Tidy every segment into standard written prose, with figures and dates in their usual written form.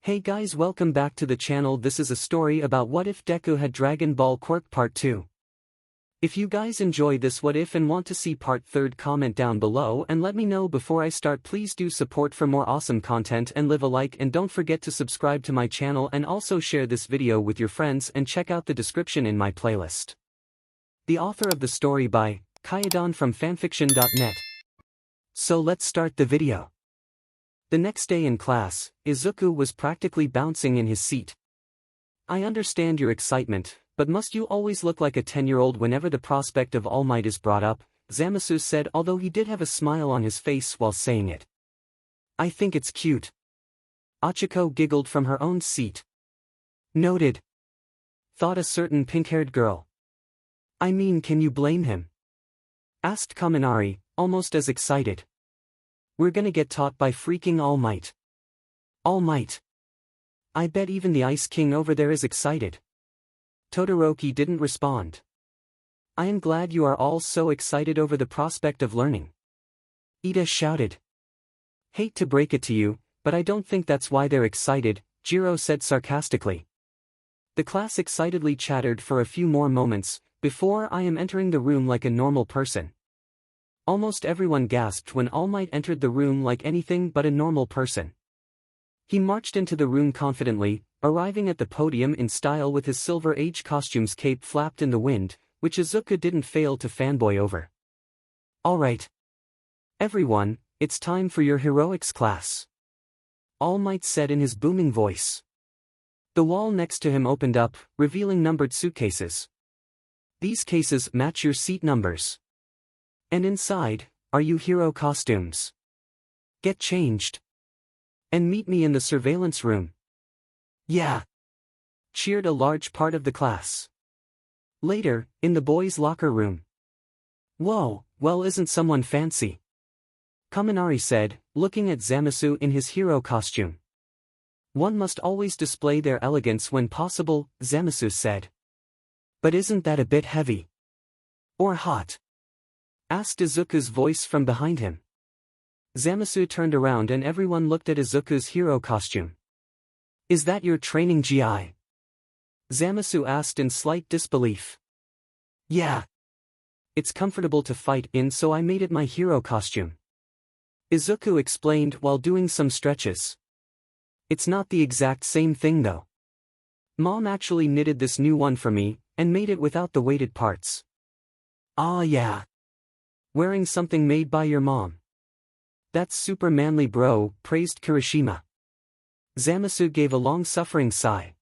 Hey guys, welcome back to the channel. This is a story about what if Deku had Dragon Ball Quirk Part 2. If you guys enjoy this what if and want to see part 3, comment down below and let me know before I start. Please do support for more awesome content and leave a like, and don't forget to subscribe to my channel and also share this video with your friends and check out the description in my playlist. The author of the story by Kyodon from fanfiction.net. So let's start the video. The next day in class, Izuku was practically bouncing in his seat. I understand your excitement, but must you always look like a 10-year-old whenever the prospect of All Might is brought up? 𝗵𝗲𝗄 said, although he did have a smile on his face while saying it. I think it's cute. Ochiko giggled from her own seat. Noted. Thought a certain pink-haired girl. I mean, can you blame him? Asked Kaminari, almost as excited. We're gonna get taught by freaking All Might. All Might. I bet even the Ice King over there is excited. Todoroki didn't respond. I am glad you are all so excited over the prospect of learning. Ida shouted. Hate to break it to you, but I don't think that's why they're excited, Jiro said sarcastically. The class excitedly chattered for a few more moments, before I am entering the room like a normal person. Almost everyone gasped when All Might entered the room like anything but a normal person. He marched into the room confidently, arriving at the podium in style with his silver age costume's cape flapped in the wind, which Izuku didn't fail to fanboy over. Alright. Everyone, it's time for your heroics class. All Might said in his booming voice. The wall next to him opened up, revealing numbered suitcases. These cases match your seat numbers. And inside, are you hero costumes? Get changed. And meet me in the surveillance room. Yeah. Cheered a large part of the class. Later, in the boys' locker room. Whoa, well, isn't someone fancy? Kaminari said, looking at 𝗵𝗲𝗄 in his hero costume. One must always display their elegance when possible, 𝗵𝗲𝗄 said. But isn't that a bit heavy? Or hot? Asked Izuku's voice from behind him. 𝗵𝗲𝗄 turned around and everyone looked at Izuku's hero costume. Is that your training gi? 𝗵𝗲𝗄 asked in slight disbelief. Yeah. It's comfortable to fight in, so I made it my hero costume. Izuku explained while doing some stretches. It's not the exact same thing though. Mom actually knitted this new one for me, and made it without the weighted parts. Ah yeah. Wearing something made by your mom. That's super manly bro, praised Kirishima. 𝗵𝗲𝗄 gave a long-suffering sigh.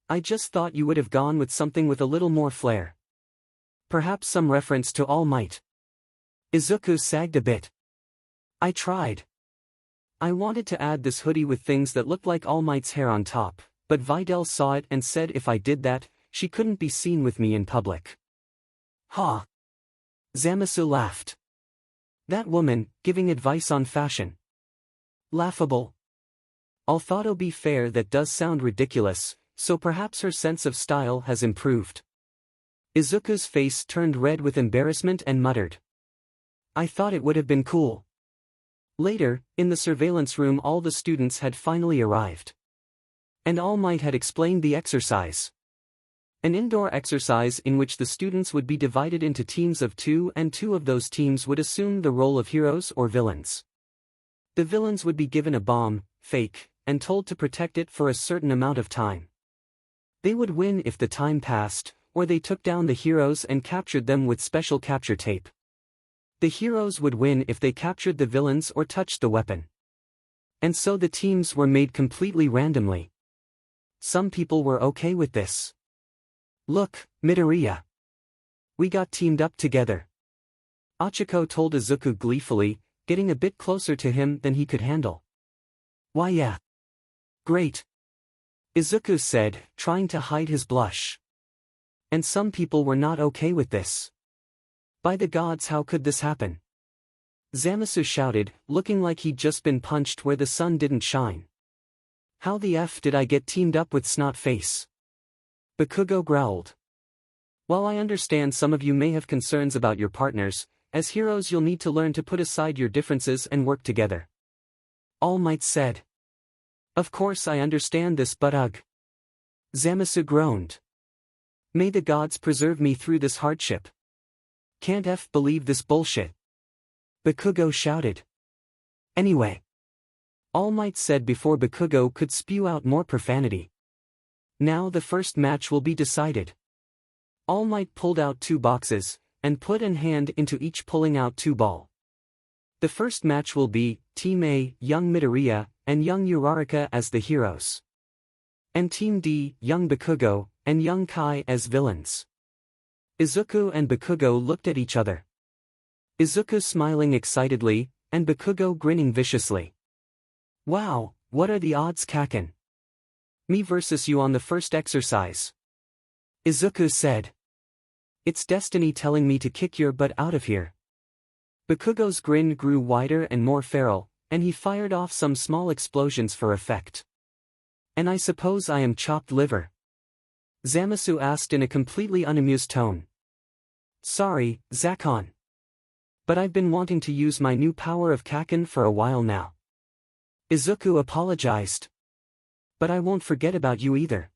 I just thought you would have gone with something with a little more flair. Perhaps some reference to All Might. Izuku sagged a bit. I tried. I wanted to add this hoodie with things that looked like All Might's hair on top, but Videl saw it and said if I did that, she couldn't be seen with me in public. Ha! 𝗵𝗲𝗄 laughed. That woman, giving advice on fashion. Laughable. Although to be fair, that does sound ridiculous, so perhaps her sense of style has improved. Izuku's face turned red with embarrassment and muttered. I thought it would have been cool. Later, in the surveillance room, all the students had finally arrived. And All Might had explained the exercise. An indoor exercise in which the students would be divided into teams of 2 and 2 of those teams would assume the role of heroes or villains. The villains would be given a bomb, fake, and told to protect it for a certain amount of time. They would win if the time passed, or they took down the heroes and captured them with special capture tape. The heroes would win if they captured the villains or touched the weapon. And so the teams were made completely randomly. Some people were okay with this. Look, Midoriya. We got teamed up together. Ochiko told Izuku gleefully, getting a bit closer to him than he could handle. Why yeah. Great. Izuku said, trying to hide his blush. And some people were not okay with this. By the gods, how could this happen? 𝗵𝗲𝗄 shouted, looking like he'd just been punched where the sun didn't shine. How the F did I get teamed up with Snot Face? Bakugo growled. While I understand some of you may have concerns about your partners, as heroes you'll need to learn to put aside your differences and work together. All Might said. Of course I understand this, but ugh. 𝗬𝗵𝗃 groaned. May the gods preserve me through this hardship. Can't believe this bullshit. 𝗵𝗃𝗀𝗁 shouted. Anyway. All Might said before 𝗵𝗃𝗀 could spew out more profanity. Now the first match will be decided. All Might pulled out 2 boxes, and put an hand into each, pulling out 2 balls. The first match will be Team A, young Midoriya, and young 𝗬𝗧𝗪𝗃 as the heroes. And Team D, young 𝗵𝗃𝗀, and young Kai as villains. Izuku and 𝗵𝗃𝗀 looked at each other. Izuku smiling excitedly, and 𝗵𝗃𝗀 grinning viciously. Wow, what are the odds, Kakin? Me versus you on the first exercise. Izuku said. It's destiny telling me to kick your butt out of here. 𝗵𝗃𝗀's grin grew wider and more feral, and he fired off some small explosions for effect. And I suppose I am chopped liver? 𝗬𝗵𝗃 asked in a completely unamused tone. Sorry, Zakon. But I've been wanting to use my new power of Kakin for a while now. Izuku apologized. But I won't forget about you either.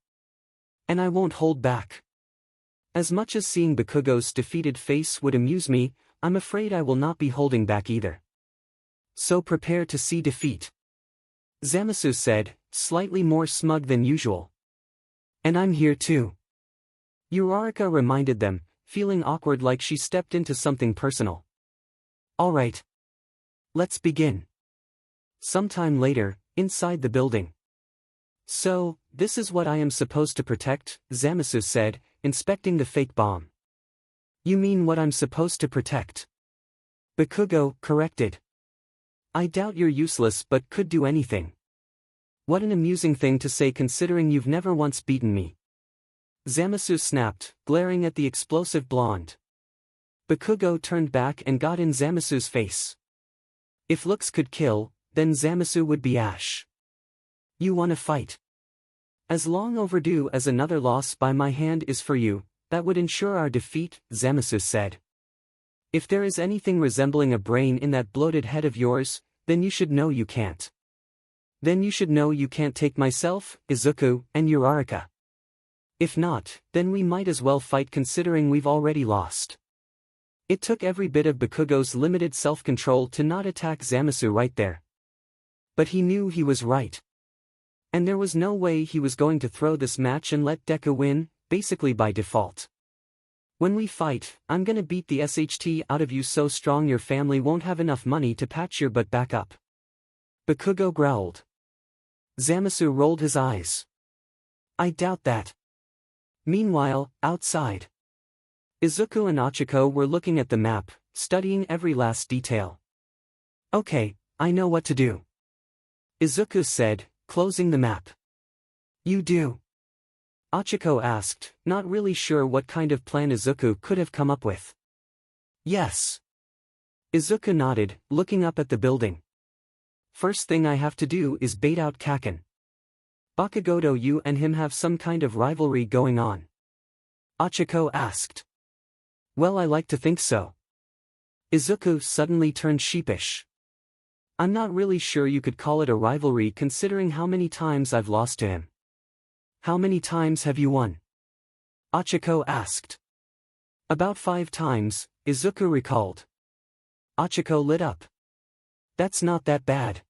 And I won't hold back. As much as seeing 𝗵𝗃𝗀's defeated face would amuse me, I'm afraid I will not be holding back either. So prepare to see defeat. 𝗬𝗵𝗃 said, slightly more smug than usual. And I'm here too. 𝗬𝗧𝗪𝗃 reminded them, feeling awkward like she stepped into something personal. Alright. Let's begin. Sometime later, inside the building. So, this is what I am supposed to protect, 𝗬𝗵𝗃 said, inspecting the fake bomb. You mean what I'm supposed to protect? 𝗵𝗃𝗀 corrected. I doubt you're useless but could do anything. What an amusing thing to say considering you've never once beaten me. 𝗬𝗵𝗃 snapped, glaring at the explosive blonde. 𝗵𝗃𝗀 turned back and got in 𝗬𝗵𝗃's face. If looks could kill, then 𝗬𝗵𝗃 would be Ash. You wanna fight? As long overdue as another loss by my hand is for you, that would ensure our defeat, 𝗬𝗵𝗃 said. If there is anything resembling a brain in that bloated head of yours, then you should know you can't. Then you should know you can't take myself, Izuku, and 𝗬𝗧𝗪𝗃. If not, then we might as well fight considering we've already lost. It took every bit of 𝗵𝗃𝗀's limited self-control to not attack 𝗬𝗵𝗃 right there. But he knew he was right. And there was no way he was going to throw this match and let Deku win, basically by default. When we fight, I'm gonna beat the SHT out of you so strong your family won't have enough money to patch your butt back up. 𝗵𝗃𝗀 growled. 𝗬𝗵𝗃 rolled his eyes. I doubt that. Meanwhile, outside. Izuku and Hachiko were looking at the map, studying every last detail. Okay, I know what to do. Izuku said, closing the map. You do? Hachiko asked, not really sure what kind of plan Izuku could have come up with. Yes. Izuku nodded, looking up at the building. First thing I have to do is bait out Kakin. Bakugoto, you and him have some kind of rivalry going on? Hachiko asked. Well, I like to think so. Izuku suddenly turned sheepish. I'm not really sure you could call it a rivalry considering how many times I've lost to him. How many times have you won? Hachiko asked. About 5 times, Izuku recalled. Hachiko lit up. That's not that bad.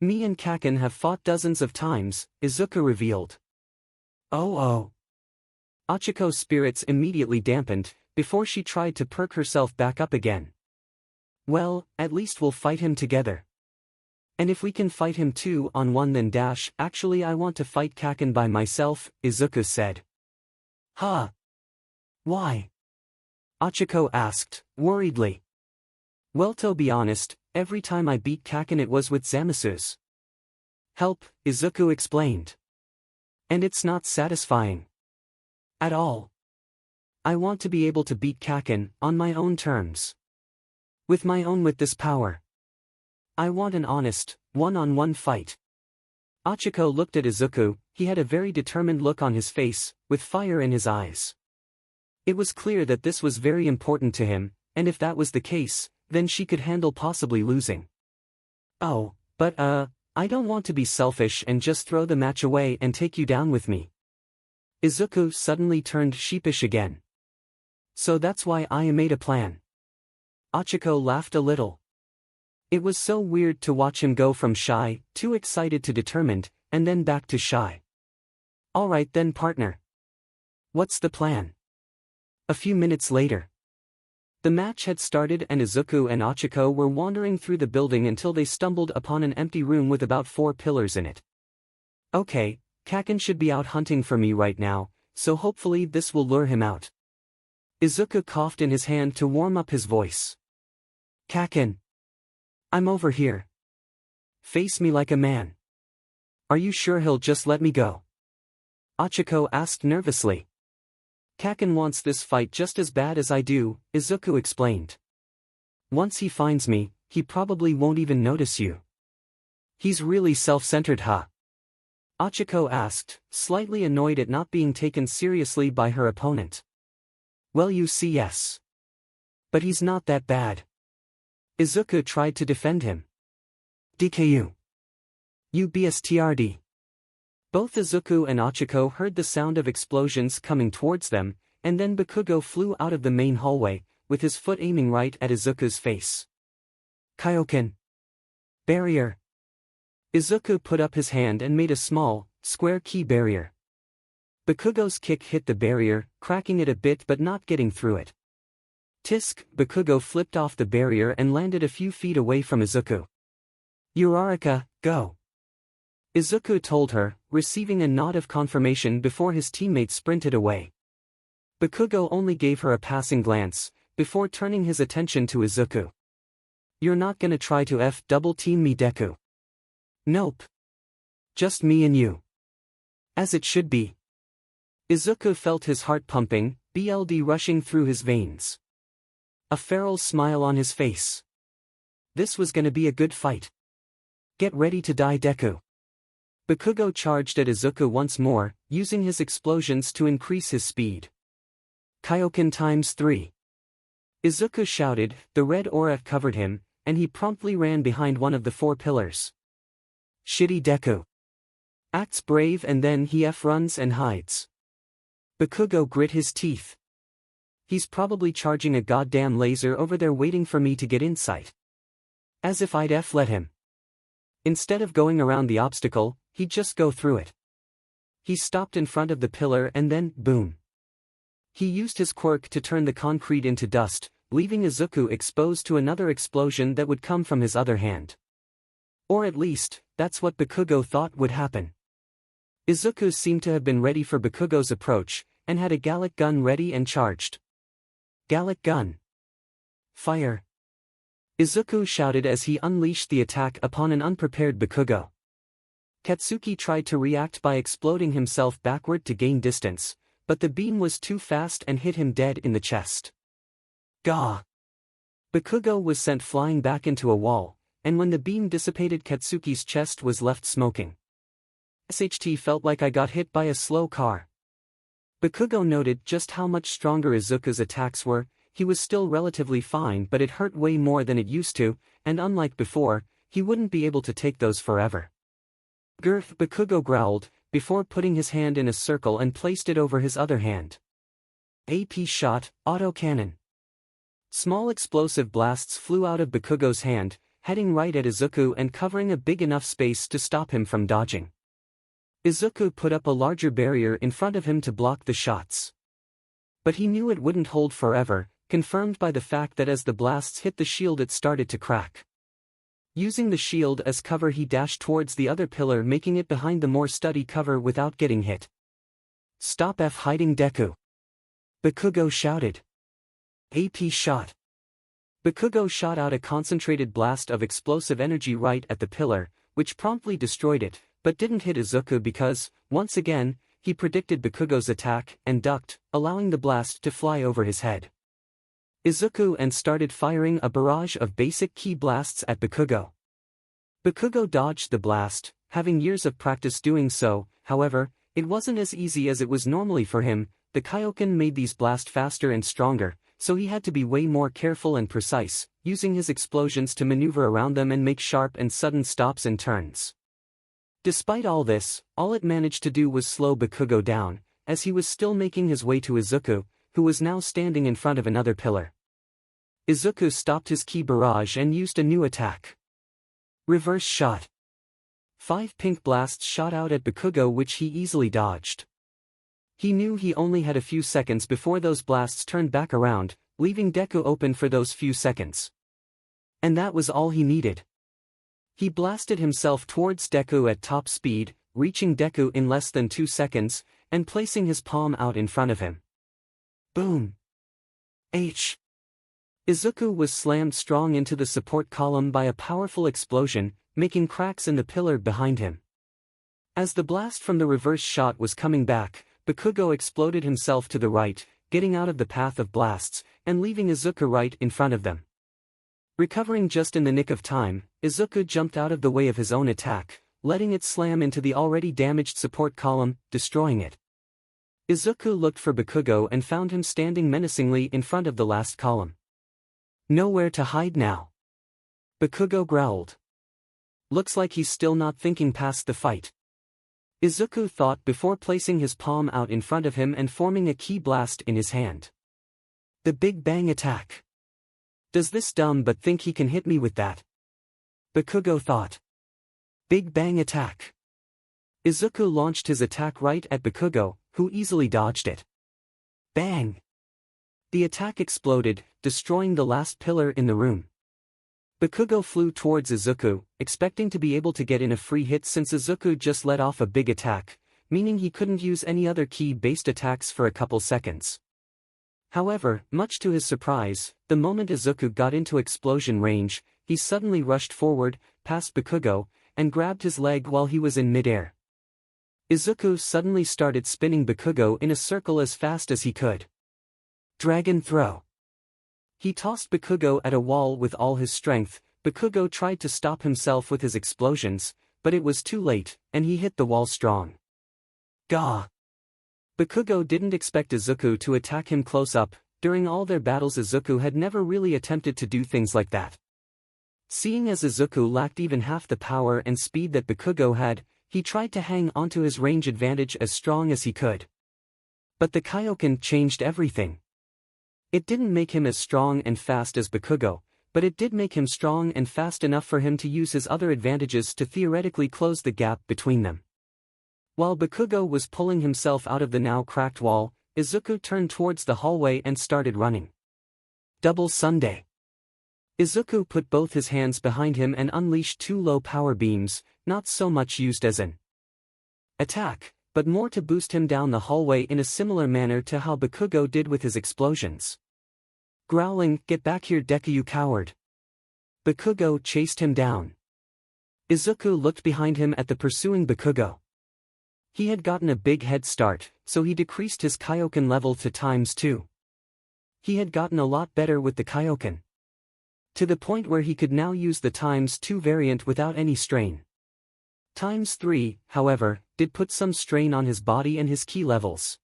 Me and Kakin have fought dozens of times, Izuku revealed. Oh. Hachiko's spirits immediately dampened, before she tried to perk herself back up again. Well, at least we'll fight him together. And if we can fight him 2-on-1 then actually I want to fight Kakin by myself, Izuku said. Huh? Why? Hachiko asked, worriedly. Well, to be honest, every time I beat Kakin it was with 𝗬𝗵𝗃's help, Izuku explained. And it's not satisfying. At all. I want to be able to beat Kakin, on my own terms. With this power. I want an honest, one-on-one fight. Hachiko looked at Izuku, he had a very determined look on his face, with fire in his eyes. It was clear that this was very important to him, and if that was the case, then she could handle possibly losing. Oh, but I don't want to be selfish and just throw the match away and take you down with me. Izuku suddenly turned sheepish again. So that's why I made a plan. Ochako laughed a little. It was so weird to watch him go from shy, too excited to determined, and then back to shy. Alright then, partner. What's the plan? A few minutes later. The match had started and Izuku and Ochako were wandering through the building until they stumbled upon an empty room with about 4 pillars in it. Okay, Kaken should be out hunting for me right now, so hopefully this will lure him out. Izuku coughed in his hand to warm up his voice. Kaken. I'm over here. Face me like a man. Are you sure he'll just let me go? Ochako asked nervously. Kaken wants this fight just as bad as I do, Izuku explained. Once he finds me, he probably won't even notice you. He's really self-centered, huh? Ochako asked, slightly annoyed at not being taken seriously by her opponent. Well, you see, yes. But he's not that bad. Izuku tried to defend him. DKU. 𝗵𝗃𝗧𝗟𝗘. Both Izuku and Ochako heard the sound of explosions coming towards them, and then Bakugo flew out of the main hallway, with his foot aiming right at Izuku's face. Kaioken. Barrier. Izuku put up his hand and made a small, square key barrier. Bakugo's kick hit the barrier, cracking it a bit but not getting through it. Tisk, Bakugo flipped off the barrier and landed a few feet away from Izuku. Uraraka, go. Izuku told her, receiving a nod of confirmation before his teammate sprinted away. Bakugo only gave her a passing glance, before turning his attention to Izuku. You're not gonna try to double-team me, Deku? Nope. Just me and you. As it should be. Izuku felt his heart pumping, blood rushing through his veins. A feral smile on his face. This was gonna be a good fight. Get ready to die, Deku. Bakugo charged at Izuku once more, using his explosions to increase his speed. Kaioken ×3. Izuku shouted, the red aura covered him, and he promptly ran behind one of the 4 pillars. Shitty Deku. Acts brave and then he runs and hides. Bakugo grit his teeth. He's probably charging a goddamn laser over there waiting for me to get insight. As if I'd let him. Instead of going around the obstacle, he'd just go through it. He stopped in front of the pillar and then, boom. He used his quirk to turn the concrete into dust, leaving Izuku exposed to another explosion that would come from his other hand. Or at least, that's what Bakugo thought would happen. Izuku seemed to have been ready for Bakugo's approach, and had a Gallic gun ready and charged. Gallic gun. Fire. Izuku shouted as he unleashed the attack upon an unprepared Bakugo. Katsuki tried to react by exploding himself backward to gain distance, but the beam was too fast and hit him dead in the chest. Gah! Bakugo was sent flying back into a wall, and when the beam dissipated, Katsuki's chest was left smoking. SHT felt like I got hit by a slow car. Bakugo noted just how much stronger Izuku's attacks were. He was still relatively fine, but it hurt way more than it used to, and unlike before, he wouldn't be able to take those forever. Grf, Bakugo growled, before putting his hand in a circle and placed it over his other hand. AP shot, auto cannon. Small explosive blasts flew out of Bakugo's hand, heading right at Izuku and covering a big enough space to stop him from dodging. Izuku put up a larger barrier in front of him to block the shots. But he knew it wouldn't hold forever, confirmed by the fact that as the blasts hit the shield it started to crack. Using the shield as cover, he dashed towards the other pillar, making it behind the more sturdy cover without getting hit. Stop hiding, Deku! Bakugo shouted. AP shot. Bakugo shot out a concentrated blast of explosive energy right at the pillar, which promptly destroyed it, but didn't hit Izuku because, once again, he predicted Bakugo's attack and ducked, allowing the blast to fly over his head. Izuku and started firing a barrage of basic ki blasts at Bakugo. Bakugo dodged the blast, having years of practice doing so. However, it wasn't as easy as it was normally for him. The Kaioken made these blast faster and stronger, so he had to be way more careful and precise, using his explosions to maneuver around them and make sharp and sudden stops and turns. Despite all this, all it managed to do was slow 𝗵𝘃𝗀 down, as he was still making his way to 𝗧𝗵𝗃𝗲, who was now standing in front of another pillar. 𝗧𝗃𝗃 stopped his ki barrage and used a new attack. Reverse shot. 5 pink blasts shot out at 𝗵𝘃𝗀, which he easily dodged. He knew he only had a few seconds before those blasts turned back around, leaving Deku open for those few seconds. And that was all he needed. He blasted himself towards Deku at top speed, reaching Deku in less than 2 seconds, and placing his palm out in front of him. Boom! 𝗧𝗃𝗃 was slammed strong into the support column by a powerful explosion, making cracks in the pillar behind him. As the blast from the reverse shot was coming back, 𝗵𝘃𝗀 exploded himself to the right, getting out of the path of blasts, and leaving 𝗧𝗃𝗃 right in front of them. Recovering just in the nick of time, 𝗧𝗃𝗃 jumped out of the way of his own attack, letting it slam into the already damaged support column, destroying it. 𝗧𝗃𝗃 looked for 𝗵𝘃𝗀 and found him standing menacingly in front of the last column. Nowhere to hide now. 𝗵𝘃𝗀 growled. Looks like he's still not thinking past the fight. 𝗧𝗃𝗃 thought before placing his palm out in front of him and forming a ki blast in his hand. The Big Bang attack. Does this dumb but think he can hit me with that? 𝗵𝘃𝗀 thought. Big Bang attack. 𝗧𝗃𝗃 launched his attack right at 𝗵𝘃𝗀, who easily dodged it. Bang! The attack exploded, destroying the last pillar in the room. 𝗵𝘃𝗀 flew towards 𝗧𝗃𝗃, expecting to be able to get in a free hit since 𝗧𝗃𝗃 just let off a big attack, meaning he couldn't use any other ki-based attacks for a couple seconds. However, much to his surprise, the moment 𝗧𝗃𝗃 got into explosion range, he suddenly rushed forward, past 𝗵𝘃𝗀, and grabbed his leg while he was in midair. 𝗧𝗃𝗃 suddenly started spinning 𝗵𝘃𝗀 in a circle as fast as he could. Dragon throw. He tossed 𝗵𝘃𝗀 at a wall with all his strength. 𝗵𝘃𝗀 tried to stop himself with his explosions, but it was too late, and he hit the wall strong. Gah! 𝗵𝘃𝗀 didn't expect 𝗧𝗃𝗃 to attack him close up. During all their battles 𝗧𝗃𝗃 had never really attempted to do things like that. Seeing as 𝗧𝗃𝗃 lacked even half the power and speed that 𝗵𝘃𝗀 had, he tried to hang onto his range advantage as strong as he could. But the Kaioken changed everything. It didn't make him as strong and fast as 𝗵𝘃𝗀, but it did make him strong and fast enough for him to use his other advantages to theoretically close the gap between them. While 𝗵𝘃𝗀 was pulling himself out of the now cracked wall, 𝗧𝗃𝗃 turned towards the hallway and started running. Double Sunday. 𝗧𝗃𝗃 put both his hands behind him and unleashed 2 low power beams, not so much used as an attack, but more to boost him down the hallway in a similar manner to how 𝗵𝘃𝗀 did with his explosions. Growling, "Get back here, Deku, you coward!" 𝗵𝘃𝗀 chased him down. 𝗧𝗃𝗃 looked behind him at the pursuing 𝗵𝘃𝗀. He had gotten a big head start, so he decreased his Kaioken level to ×2. He had gotten a lot better with the Kaioken, to the point where he could now use the ×2 variant without any strain. ×3, however, did put some strain on his body and his ki levels.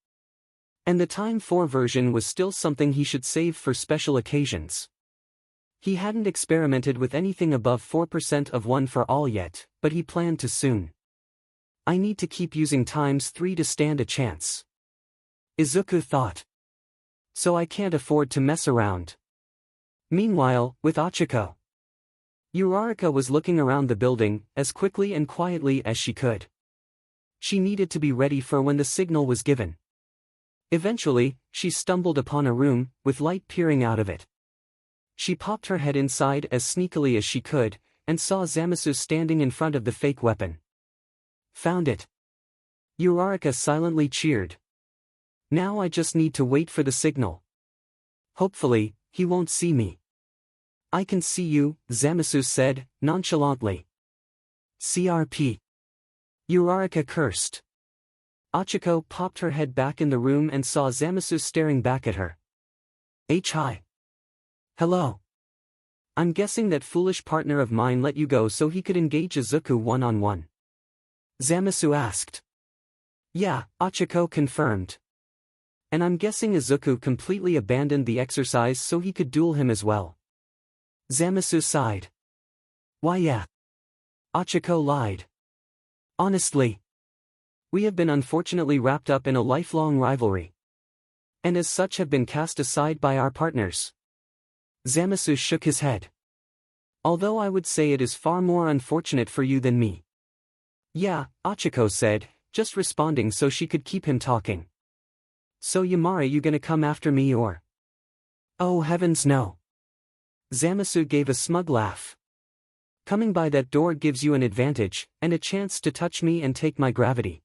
And the ×4 version was still something he should save for special occasions. He hadn't experimented with anything above 4% of one for all yet, but he planned to soon. I need to keep using ×3 to stand a chance, 𝗧𝗃𝗃 thought. So I can't afford to mess around. Meanwhile, with 𝗧𝗃𝗃, Uraraka was looking around the building, as quickly and quietly as she could. She needed to be ready for when the signal was given. Eventually, she stumbled upon a room, with light peering out of it. She popped her head inside as sneakily as she could, and saw 𝗬𝗪𝗪 standing in front of the fake weapon. Found it. Uraraka silently cheered. Now I just need to wait for the signal. Hopefully, he won't see me. I can see you, 𝗬𝗪𝗪 said, nonchalantly. CRP. Uraraka cursed. 𝗧𝗃𝗃 popped her head back in the room and saw 𝗬𝗪𝗪 staring back at her. Hi. Hello. I'm guessing that foolish partner of mine let you go so he could engage 𝗧𝗃𝗃 one-on-one. 𝗬𝗪𝗪 asked. Yeah, 𝗧𝗃𝗃 confirmed. And I'm guessing 𝗧𝗃𝗃 completely abandoned the exercise so he could duel him as well. 𝗬𝗪𝗪 sighed. Why yeah. 𝗧𝗃𝗃 lied. Honestly, we have been unfortunately wrapped up in a lifelong rivalry, and as such have been cast aside by our partners. 𝗬𝗵𝗃 shook his head. Although I would say it is far more unfortunate for you than me. Yeah, 𝗳𝗃𝗁 said, just responding so she could keep him talking. So Ymari, you gonna come after me or? Oh heavens no. 𝗬𝗵𝗃 gave a smug laugh. Coming by that door gives you an advantage, and a chance to touch me and take my gravity.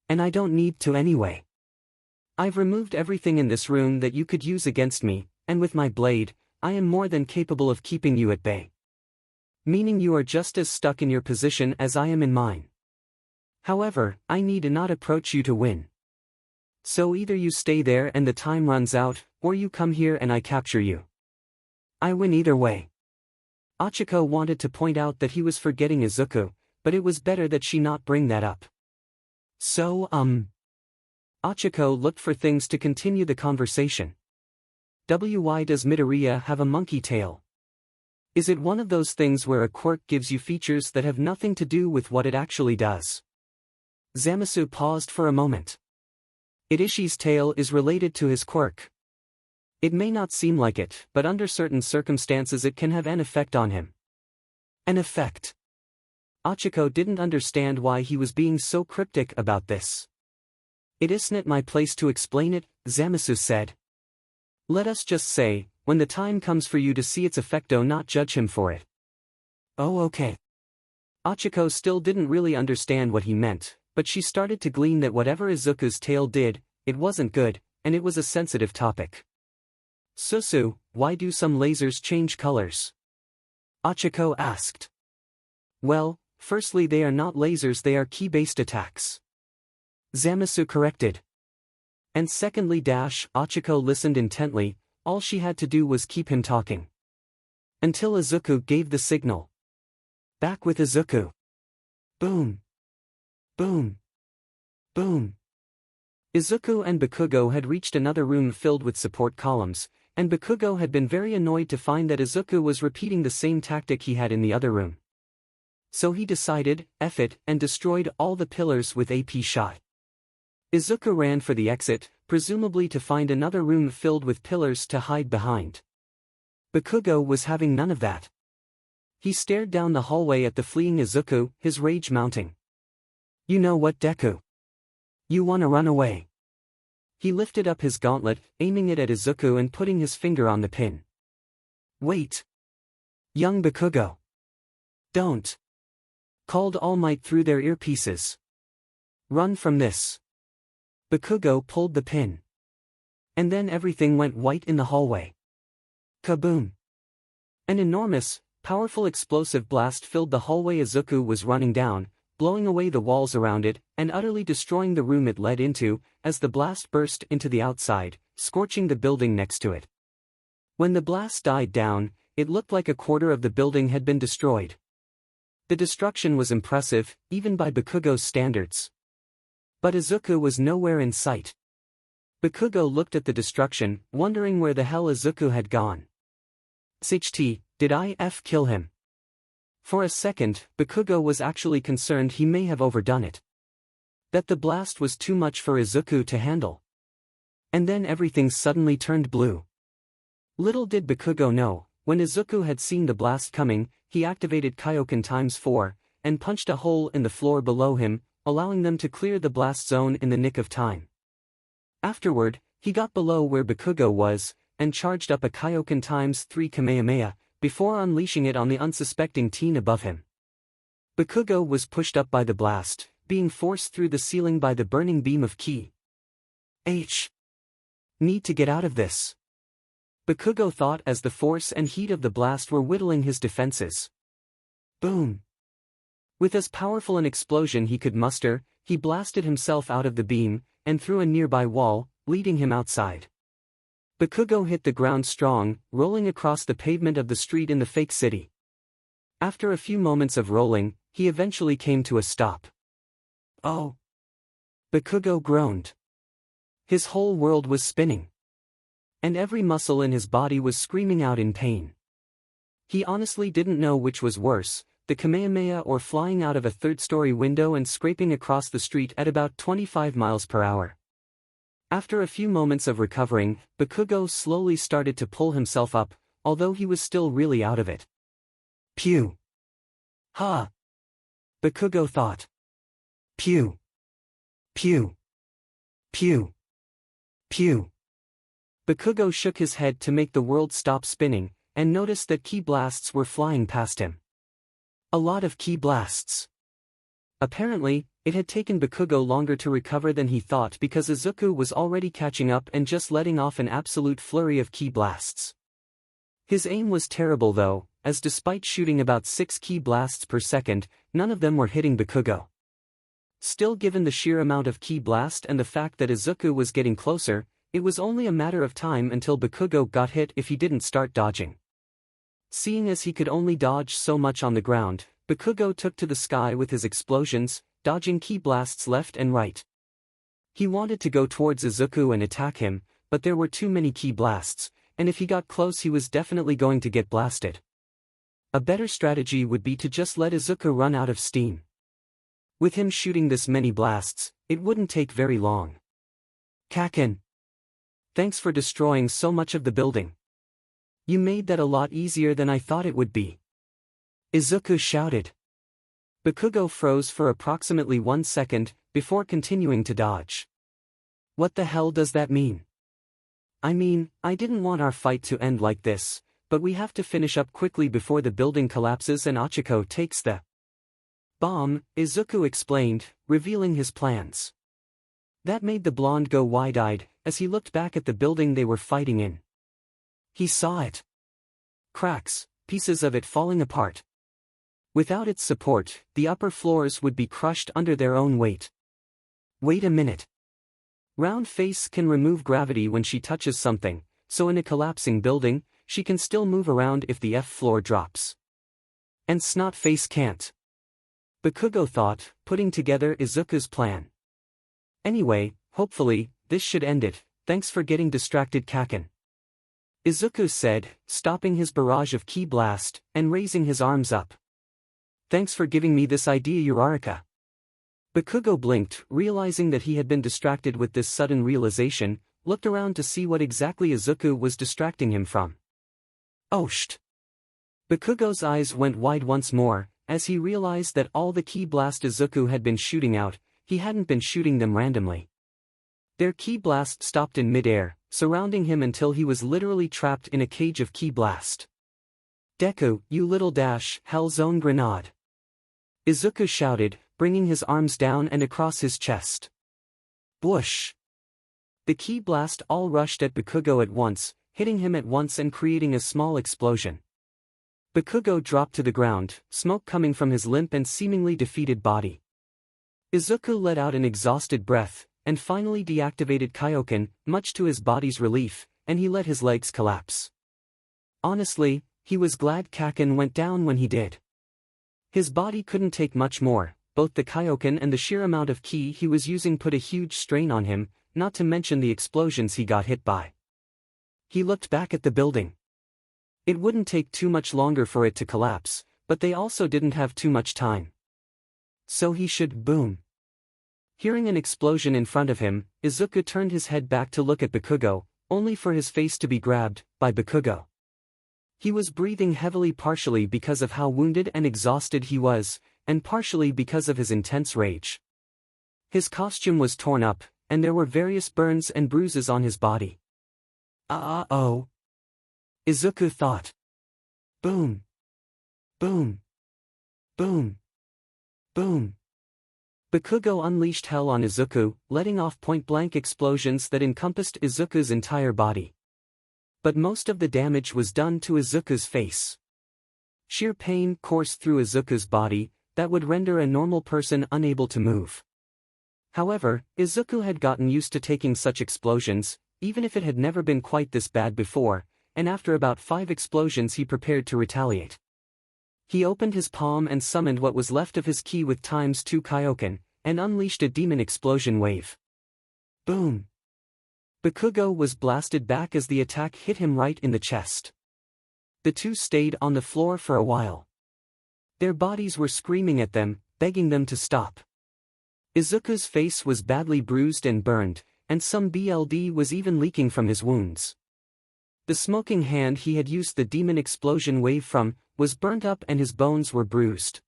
And I don't need to anyway. I've removed everything in this room that you could use against me, and with my blade, I am more than capable of keeping you at bay. Meaning you are just as stuck in your position as I am in mine. However, I need not approach you to win. So either you stay there and the time runs out, or you come here and I capture you. I win either way. 𝗳𝗃𝗁 wanted to point out that he was forgetting Izuku, but it was better that she not bring that up. So, 𝗳𝗃𝗁 looked for things to continue the conversation. Why does Midoriya have a monkey tail? Is it one of those things where a quirk gives you features that have nothing to do with what it actually does? 𝗬𝗵𝗃 paused for a moment. Itachi's tail is related to his quirk. It may not seem like it, but under certain circumstances it can have an effect on him. An effect? 𝗳𝗃𝗁 didn't understand why he was being so cryptic about this. It isn't my place to explain it, 𝗬𝗵𝗃 said. Let us just say, when the time comes for you to see its effect, do not judge him for it. Oh okay. 𝗳𝗃𝗁 still didn't really understand what he meant, but she started to glean that whatever Izuku's tail did, it wasn't good, and it was a sensitive topic. Susu, why do some lasers change colors? 𝗳𝗃𝗁 asked. Well, firstly they are not lasers, they are ki-based attacks. 𝗬𝗵𝗃 corrected. And secondly 𝗳𝗃𝗁 listened intently, all she had to do was keep him talking. Until Izuku gave the signal. Back with Izuku. Boom. Boom. Boom. Izuku and Bakugo had reached another room filled with support columns, and Bakugo had been very annoyed to find that Izuku was repeating the same tactic he had in the other room. So he decided, F it, and destroyed all the pillars with AP shot. Izuku ran for the exit, presumably to find another room filled with pillars to hide behind. Bakugo was having none of that. He stared down the hallway at the fleeing Izuku, his rage mounting. You know what, Deku? You wanna run away? He lifted up his gauntlet, aiming it at Izuku and putting his finger on the pin. Wait! Young Bakugo! Don't! Called All Might through their earpieces. Run from this! Bakugo pulled the pin. And then everything went white in the hallway. Kaboom! An enormous, powerful explosive blast filled the hallway Izuku was running down, blowing away the walls around it, and utterly destroying the room it led into, as the blast burst into the outside, scorching the building next to it. When the blast died down, it looked like a quarter of the building had been destroyed. The destruction was impressive, even by Bakugo's standards. But Izuku was nowhere in sight. Bakugo looked at the destruction, wondering where the hell Izuku had gone. 𝗧𝗵𝗃, did I kill him? For a second, Bakugo was actually concerned he may have overdone it. That the blast was too much for Izuku to handle. And then everything suddenly turned blue. Little did Bakugo know, when Izuku had seen the blast coming, he activated Kyodon ×4, and punched a hole in the floor below him, allowing them to clear the blast zone in the nick of time. Afterward, he got below where Bakugo was, and charged up a Kyodon ×3 Kamehameha, before unleashing it on the unsuspecting teen above him. Bakugo was pushed up by the blast, being forced through the ceiling by the burning beam of ki. Need to get out of this. Bakugo thought as the force and heat of the blast were whittling his defenses. Boom! With as powerful an explosion he could muster, he blasted himself out of the beam, and through a nearby wall, leading him outside. Bakugo hit the ground strong, rolling across the pavement of the street in the fake city. After a few moments of rolling, he eventually came to a stop. Oh! Bakugo groaned. His whole world was spinning. And every muscle in his body was screaming out in pain. He honestly didn't know which was worse, the 𝗵𝗃𝗄𝗃 or flying out of a third-story window and scraping across the street at about 25 miles per hour. After a few moments of recovering, 𝗵𝘃𝗀𝗁 slowly started to pull himself up, although he was still really out of it. Pew! Ha! 𝗵𝘃𝗀𝗁 thought. Pew! Pew! Pew! Pew! 𝗵𝘃𝗀𝗁 shook his head to make the world stop spinning, and noticed that ki blasts were flying past him. A lot of ki blasts. Apparently, it had taken 𝗵𝘃𝗀𝗁 longer to recover than he thought because 𝗧𝗂𝗂 was already catching up and just letting off an absolute flurry of ki blasts. His aim was terrible though, as despite shooting about 6 ki blasts per second, none of them were hitting 𝗵𝘃𝗀𝗁. Still, given the sheer amount of ki blast and the fact that 𝗧𝗂𝗂 was getting closer, it was only a matter of time until 𝗵𝘃𝗀𝗁 got hit if he didn't start dodging. Seeing as he could only dodge so much on the ground, 𝗵𝘃𝗀𝗁 took to the sky with his explosions, dodging ki blasts left and right. He wanted to go towards 𝗧𝗂𝗂 and attack him, but there were too many ki blasts, and if he got close he was definitely going to get blasted. A better strategy would be to just let 𝗧𝗂𝗂 run out of steam. With him shooting this many blasts, it wouldn't take very long. Kaken! Thanks for destroying so much of the building. You made that a lot easier than I thought it would be. 𝗧𝗂𝗂 shouted. 𝗵𝘃𝗀𝗁 froze for approximately 1 second, before continuing to dodge. What the hell does that mean? I mean, I didn't want our fight to end like this, but we have to finish up quickly before the building collapses and Ochako takes the bomb, 𝗧𝗂𝗂 explained, revealing his plans. That made the blonde go wide-eyed, as he looked back at the building they were fighting in. He saw it. Cracks, pieces of it falling apart. Without its support, the upper floors would be crushed under their own weight. Wait a minute. Round Face can remove gravity when she touches something, so in a collapsing building, she can still move around if the F floor drops. And Snot Face can't. 𝗵𝘃𝗀𝗁 thought, putting together 𝗧𝗂𝗂's plan. Anyway, hopefully, this should end it. Thanks for getting distracted, Kaken. 𝗧𝗂𝗂 said, stopping his barrage of ki blast, and raising his arms up. Thanks for giving me this idea, 𝗧𝗓𝗏. 𝗵𝘃𝗀𝗁 blinked, realizing that he had been distracted with this sudden realization, looked around to see what exactly 𝗧𝗂𝗂 was distracting him from. Oh sht! 𝗵𝘃𝗀𝗁's eyes went wide once more, as he realized that all the ki blast 𝗧𝗂𝗂 had been shooting out, he hadn't been shooting them randomly. Their ki blast stopped in mid-air, surrounding him until he was literally trapped in a cage of ki blast. Deku, you little hell zone grenade! 𝗧𝗂𝗂 shouted, bringing his arms down and across his chest. Whoosh! The ki blast all rushed at 𝗵𝘃𝗀𝗁 at once, hitting him at once and creating a small explosion. 𝗵𝘃𝗀𝗁 dropped to the ground, smoke coming from his limp and seemingly defeated body. 𝗧𝗂𝗂 let out an exhausted breath, and finally deactivated Kyodon, much to his body's relief, and he let his legs collapse. Honestly, he was glad Kaken went down when he did. His body couldn't take much more, both the Kyodon and the sheer amount of ki he was using put a huge strain on him, not to mention the explosions he got hit by. He looked back at the building. It wouldn't take too much longer for it to collapse, but they also didn't have too much time. So he should boom. Hearing an explosion in front of him, 𝗧𝗂𝗂 turned his head back to look at 𝗵𝘃𝗀𝗁, only for his face to be grabbed by 𝗵𝘃𝗀𝗁. He was breathing heavily, partially because of how wounded and exhausted he was, and partially because of his intense rage. His costume was torn up, and there were various burns and bruises on his body. Oh. 𝗧𝗂𝗂 thought. Boom. Boom. Boom. Boom. 𝗵𝘃𝗀𝗁 unleashed hell on 𝗧𝗂𝗂, letting off point-blank explosions that encompassed 𝗧𝗂𝗂's entire body. But most of the damage was done to 𝗧𝗂𝗂's face. Sheer pain coursed through 𝗧𝗂𝗂's body, that would render a normal person unable to move. However, 𝗧𝗂𝗂 had gotten used to taking such explosions, even if it had never been quite this bad before, and after about 5 explosions he prepared to retaliate. He opened his palm and summoned what was left of his ki with ×2 Kyodon, and unleashed a demon explosion wave. Boom! 𝗵𝘃𝗀𝗁 was blasted back as the attack hit him right in the chest. The two stayed on the floor for a while. Their bodies were screaming at them, begging them to stop. Izuku's face was badly bruised and burned, and some blood was even leaking from his wounds. The smoking hand he had used the demon explosion wave from was burnt up and his bones were bruised.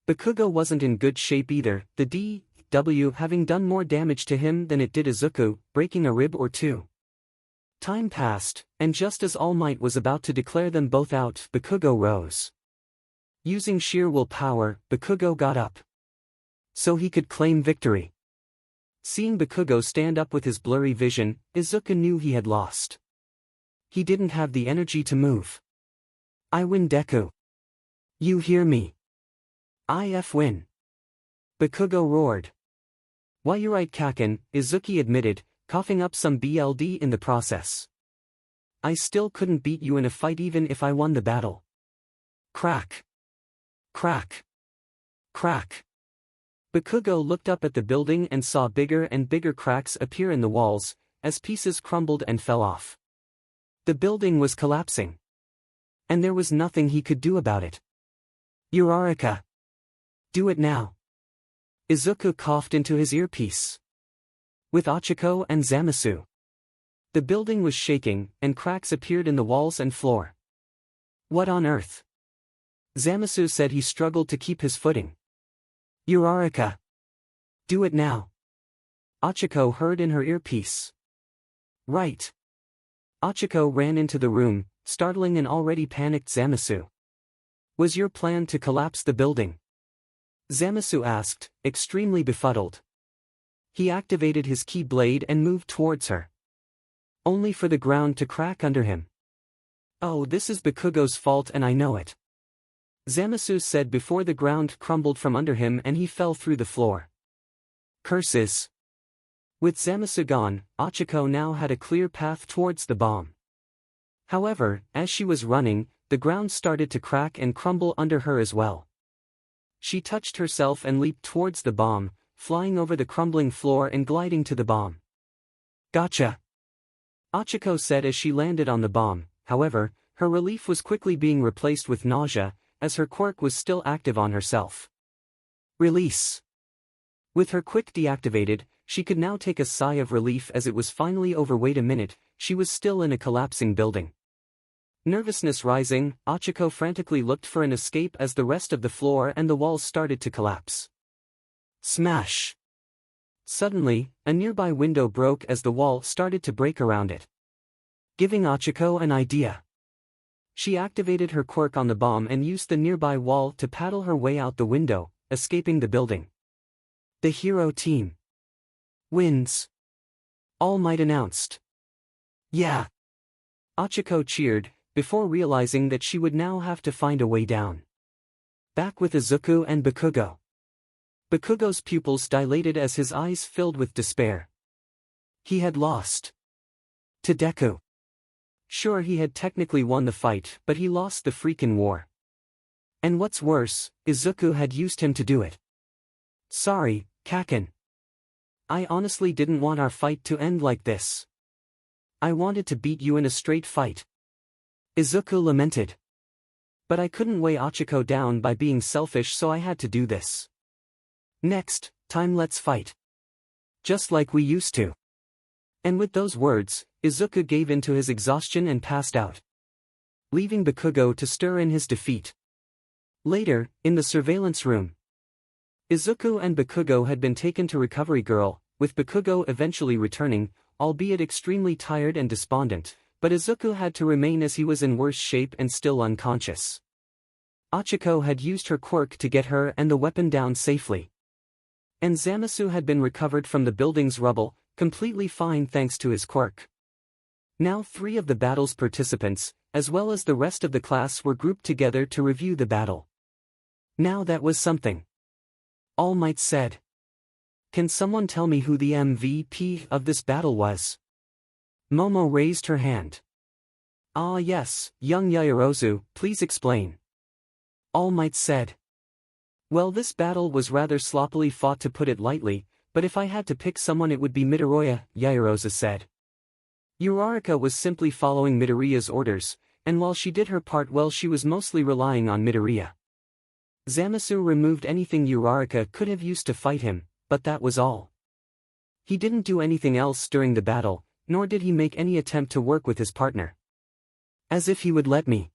𝗵𝘃𝗀 wasn't in good shape either, the DW having done more damage to him than it did Izuku, breaking a rib or two. Time passed, and just as All Might was about to declare them both out, 𝗵𝘃𝗀 rose. Using sheer willpower, 𝗵𝘃𝗀 got up. So he could claim victory. Seeing 𝗵𝘃𝗀 stand up with his blurry vision, Izuku knew he had lost. He didn't have the energy to move. I win, Deku. You hear me? IF win. 𝗵𝘃𝗀 roared. Why, you're right, Kaken, Izuku admitted, coughing up some blood in the process. I still couldn't beat you in a fight even if I won the battle. Crack. Crack. Crack. 𝗵𝘃𝗀 looked up at the building and saw bigger and bigger cracks appear in the walls, as pieces crumbled and fell off. The building was collapsing. And there was nothing he could do about it. 𝗧𝗵𝗃𝗲. Do it now. Izuku coughed into his earpiece. With 𝗳𝗃𝗃 and 𝗵𝗵𝗃𝗲. The building was shaking, and cracks appeared in the walls and floor. What on earth? 𝗵𝗵𝗃𝗲 said. He struggled to keep his footing. 𝗧𝗵𝗃𝗲. Do it now. 𝗳𝗃𝗃 heard in her earpiece. Right. 𝗳𝗃𝗃 ran into the room, startling an already panicked 𝗵𝗵𝗃𝗲. Was your plan to collapse the building? 𝗵𝗵𝗃𝗲 asked, extremely befuddled. He activated his ki blade and moved towards her. Only for the ground to crack under him. Oh, this is 𝗵𝘃𝗀's fault and I know it. 𝗵𝗵𝗃𝗲 said before the ground crumbled from under him and he fell through the floor. Curses. With 𝗵𝗵𝗃𝗲 gone, 𝗳𝗃𝗃 now had a clear path towards the bomb. However, as she was running, the ground started to crack and crumble under her as well. She touched herself and leaped towards the bomb, flying over the crumbling floor and gliding to the bomb. Gotcha. 𝗳𝗃𝗃 said as she landed on the bomb. However, her relief was quickly being replaced with nausea, as her quirk was still active on herself. Release. With her quick deactivated, she could now take a sigh of relief as it was finally over. Wait a minute, she was still in a collapsing building. Nervousness rising, 𝗳𝗃𝗃 frantically looked for an escape as the rest of the floor and the walls started to collapse. Smash! Suddenly, a nearby window broke as the wall started to break around it. Giving 𝗳𝗃𝗃 an idea. She activated her quirk on the bomb and used the nearby wall to paddle her way out the window, escaping the building. The hero team wins. All Might announced. Yeah. 𝗳𝗃𝗃 cheered, before realizing that she would now have to find a way down. Back with Izuku and 𝗵𝘃𝗀. 𝗵𝘃𝗃's pupils dilated as his eyes filled with despair. He had lost. To Deku. Sure, he had technically won the fight, but he lost the freaking war. And what's worse, Izuku had used him to do it. Sorry, Kaken. I honestly didn't want our fight to end like this. I wanted to beat you in a straight fight. Izuku lamented. But I couldn't weigh 𝗳𝗃𝗃 down by being selfish, so I had to do this. Next time let's fight. Just like we used to. And with those words, Izuku gave in to his exhaustion and passed out. Leaving 𝗵𝘃𝗃 to stir in his defeat. Later, in the surveillance room. Izuku and 𝗵𝘃𝗃 had been taken to Recovery Girl, with 𝗵𝘃𝗃 eventually returning, albeit extremely tired and despondent, but Izuku had to remain as he was in worse shape and still unconscious. 𝗳𝗃𝗃 had used her quirk to get her and the weapon down safely. And 𝗵𝗵𝗃𝗲 had been recovered from the building's rubble, completely fine thanks to his quirk. Now 3 of the battle's participants, as well as the rest of the class, were grouped together to review the battle. Now that was something. All Might said. Can someone tell me who the MVP of this battle was? Momo raised her hand. Ah yes, young Yaoyorozu, please explain. All Might said. Well, this battle was rather sloppily fought, to put it lightly, but if I had to pick someone it would be Midoriya, Yaoyorozu said. 𝗧𝗵𝗃𝗃 was simply following Midoriya's orders, and while she did her part well, she was mostly relying on Midoriya. 𝗳𝗵𝗃 removed anything 𝗬𝗧𝗔𝗊 could have used to fight him, but that was all. He didn't do anything else during the battle, nor did he make any attempt to work with his partner. As if he would let me.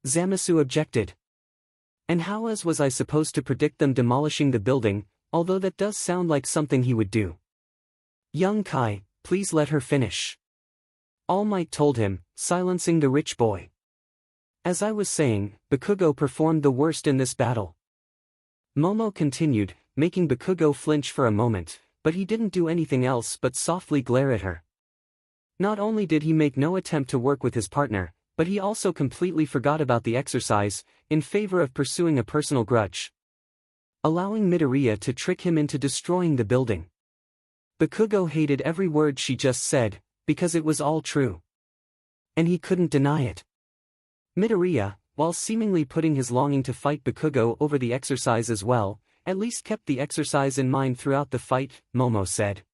𝗳𝗵𝗃 objected. And how else was I supposed to predict them demolishing the building, although that does sound like something he would do. Young Kai, please let her finish. All Might told him, silencing the rich boy. As I was saying, 𝗵𝗃𝗀𝗁 performed the worst in this battle. Momo continued, making 𝗵𝗃𝗀𝗁 flinch for a moment, but he didn't do anything else but softly glare at her. Not only did he make no attempt to work with his partner, but he also completely forgot about the exercise, in favor of pursuing a personal grudge. Allowing Midoriya to trick him into destroying the building. 𝗵𝗃𝗀𝗁 hated every word she just said, because it was all true. And he couldn't deny it. Midoriya, while seemingly putting his longing to fight 𝗵𝗃𝗀𝗁 over the exercise as well, at least kept the exercise in mind throughout the fight, Momo said.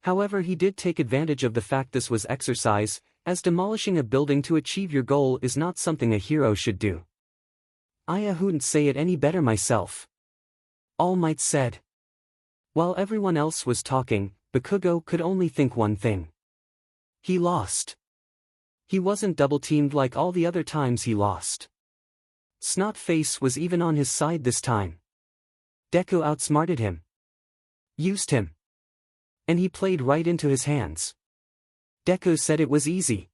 However, he did take advantage of the fact this was exercise, as demolishing a building to achieve your goal is not something a hero should do. I wouldn't say it any better myself. All Might said. While everyone else was talking, 𝗵𝗃𝗀𝗁 could only think one thing. He lost. He wasn't double-teamed like all the other times he lost. Snot Face was even on his side this time. Deku outsmarted him. Used him. And he played right into his hands. Deku said it was easy.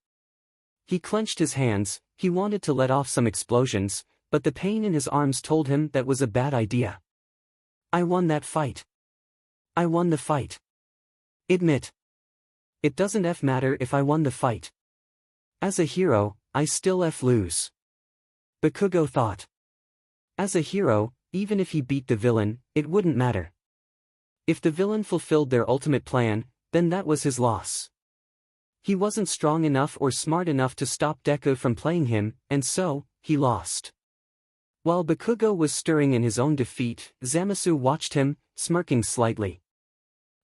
He clenched his hands, he wanted to let off some explosions, but the pain in his arms told him that was a bad idea. I won that fight. I won the fight. Admit. It doesn't matter if I won the fight. As a hero, I still lose. 𝗵𝗃𝗀𝗁 thought. As a hero, even if he beat the villain, it wouldn't matter. If the villain fulfilled their ultimate plan, then that was his loss. He wasn't strong enough or smart enough to stop Deku from playing him, and so, he lost. While 𝗵𝗃𝗀𝗁 was stirring in his own defeat, 𝗳𝗵𝗃 watched him, smirking slightly.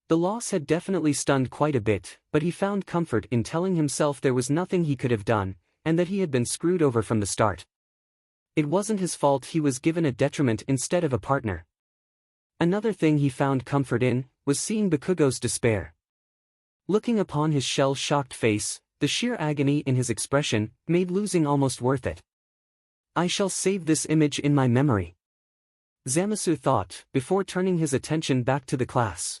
The loss had definitely stunned quite a bit, but he found comfort in telling himself there was nothing he could have done, and that he had been screwed over from the start. It wasn't his fault he was given a detriment instead of a partner. Another thing he found comfort in, was seeing 𝗵𝗃𝗀𝗁's despair. Looking upon his shell-shocked face, the sheer agony in his expression, made losing almost worth it. I shall save this image in my memory. 𝗳𝗵𝗃 thought, before turning his attention back to the class.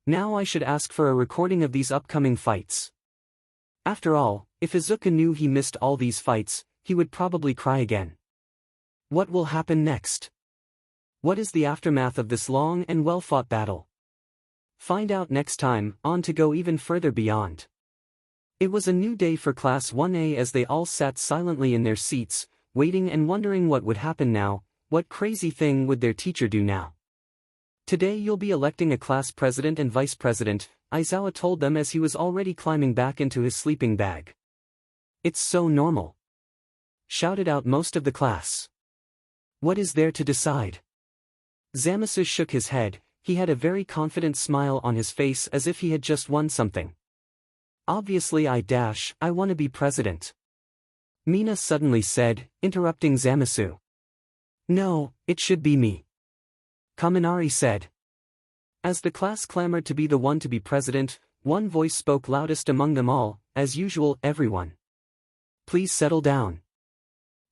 Now I should ask for a recording of these upcoming fights. After all, if Izuku knew he missed all these fights, he would probably cry again. What will happen next? What is the aftermath of this long and well-fought battle? Find out next time, on to go even further beyond. It was a new day for Class 1A as they all sat silently in their seats, waiting and wondering what would happen now, what crazy thing would their teacher do now. Today you'll be electing a class president and vice president, Aizawa told them as he was already climbing back into his sleeping bag. It's so normal. Shouted out most of the class. What is there to decide? 𝗳𝗵𝗃 shook his head, he had a very confident smile on his face as if he had just won something. Obviously I want to be president. Mina suddenly said, interrupting 𝗳𝗵𝗃. No, it should be me. Kaminari said. As the class clamored to be the one to be president, one voice spoke loudest among them all, as usual, everyone. Please settle down.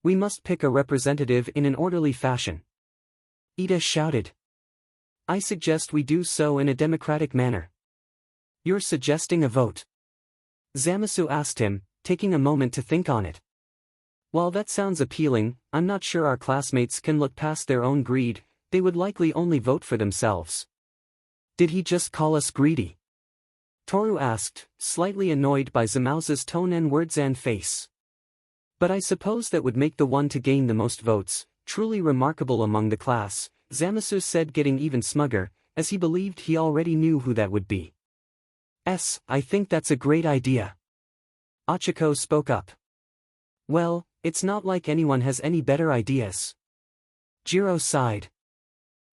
We must pick a representative in an orderly fashion. Ida shouted. I suggest we do so in a democratic manner. You're suggesting a vote? 𝗳𝗵𝗃 asked him, taking a moment to think on it. While that sounds appealing, I'm not sure our classmates can look past their own greed. They would likely only vote for themselves. Did he just call us greedy? Toru asked, slightly annoyed by 𝗬𝗏𝗄's tone and words and face. But I suppose that would make the one to gain the most votes, truly remarkable among the class, 𝗳𝗵𝗃 said, getting even smugger, as he believed he already knew who that would be. I think that's a great idea. Ochako spoke up. Well, it's not like anyone has any better ideas. Jiro sighed.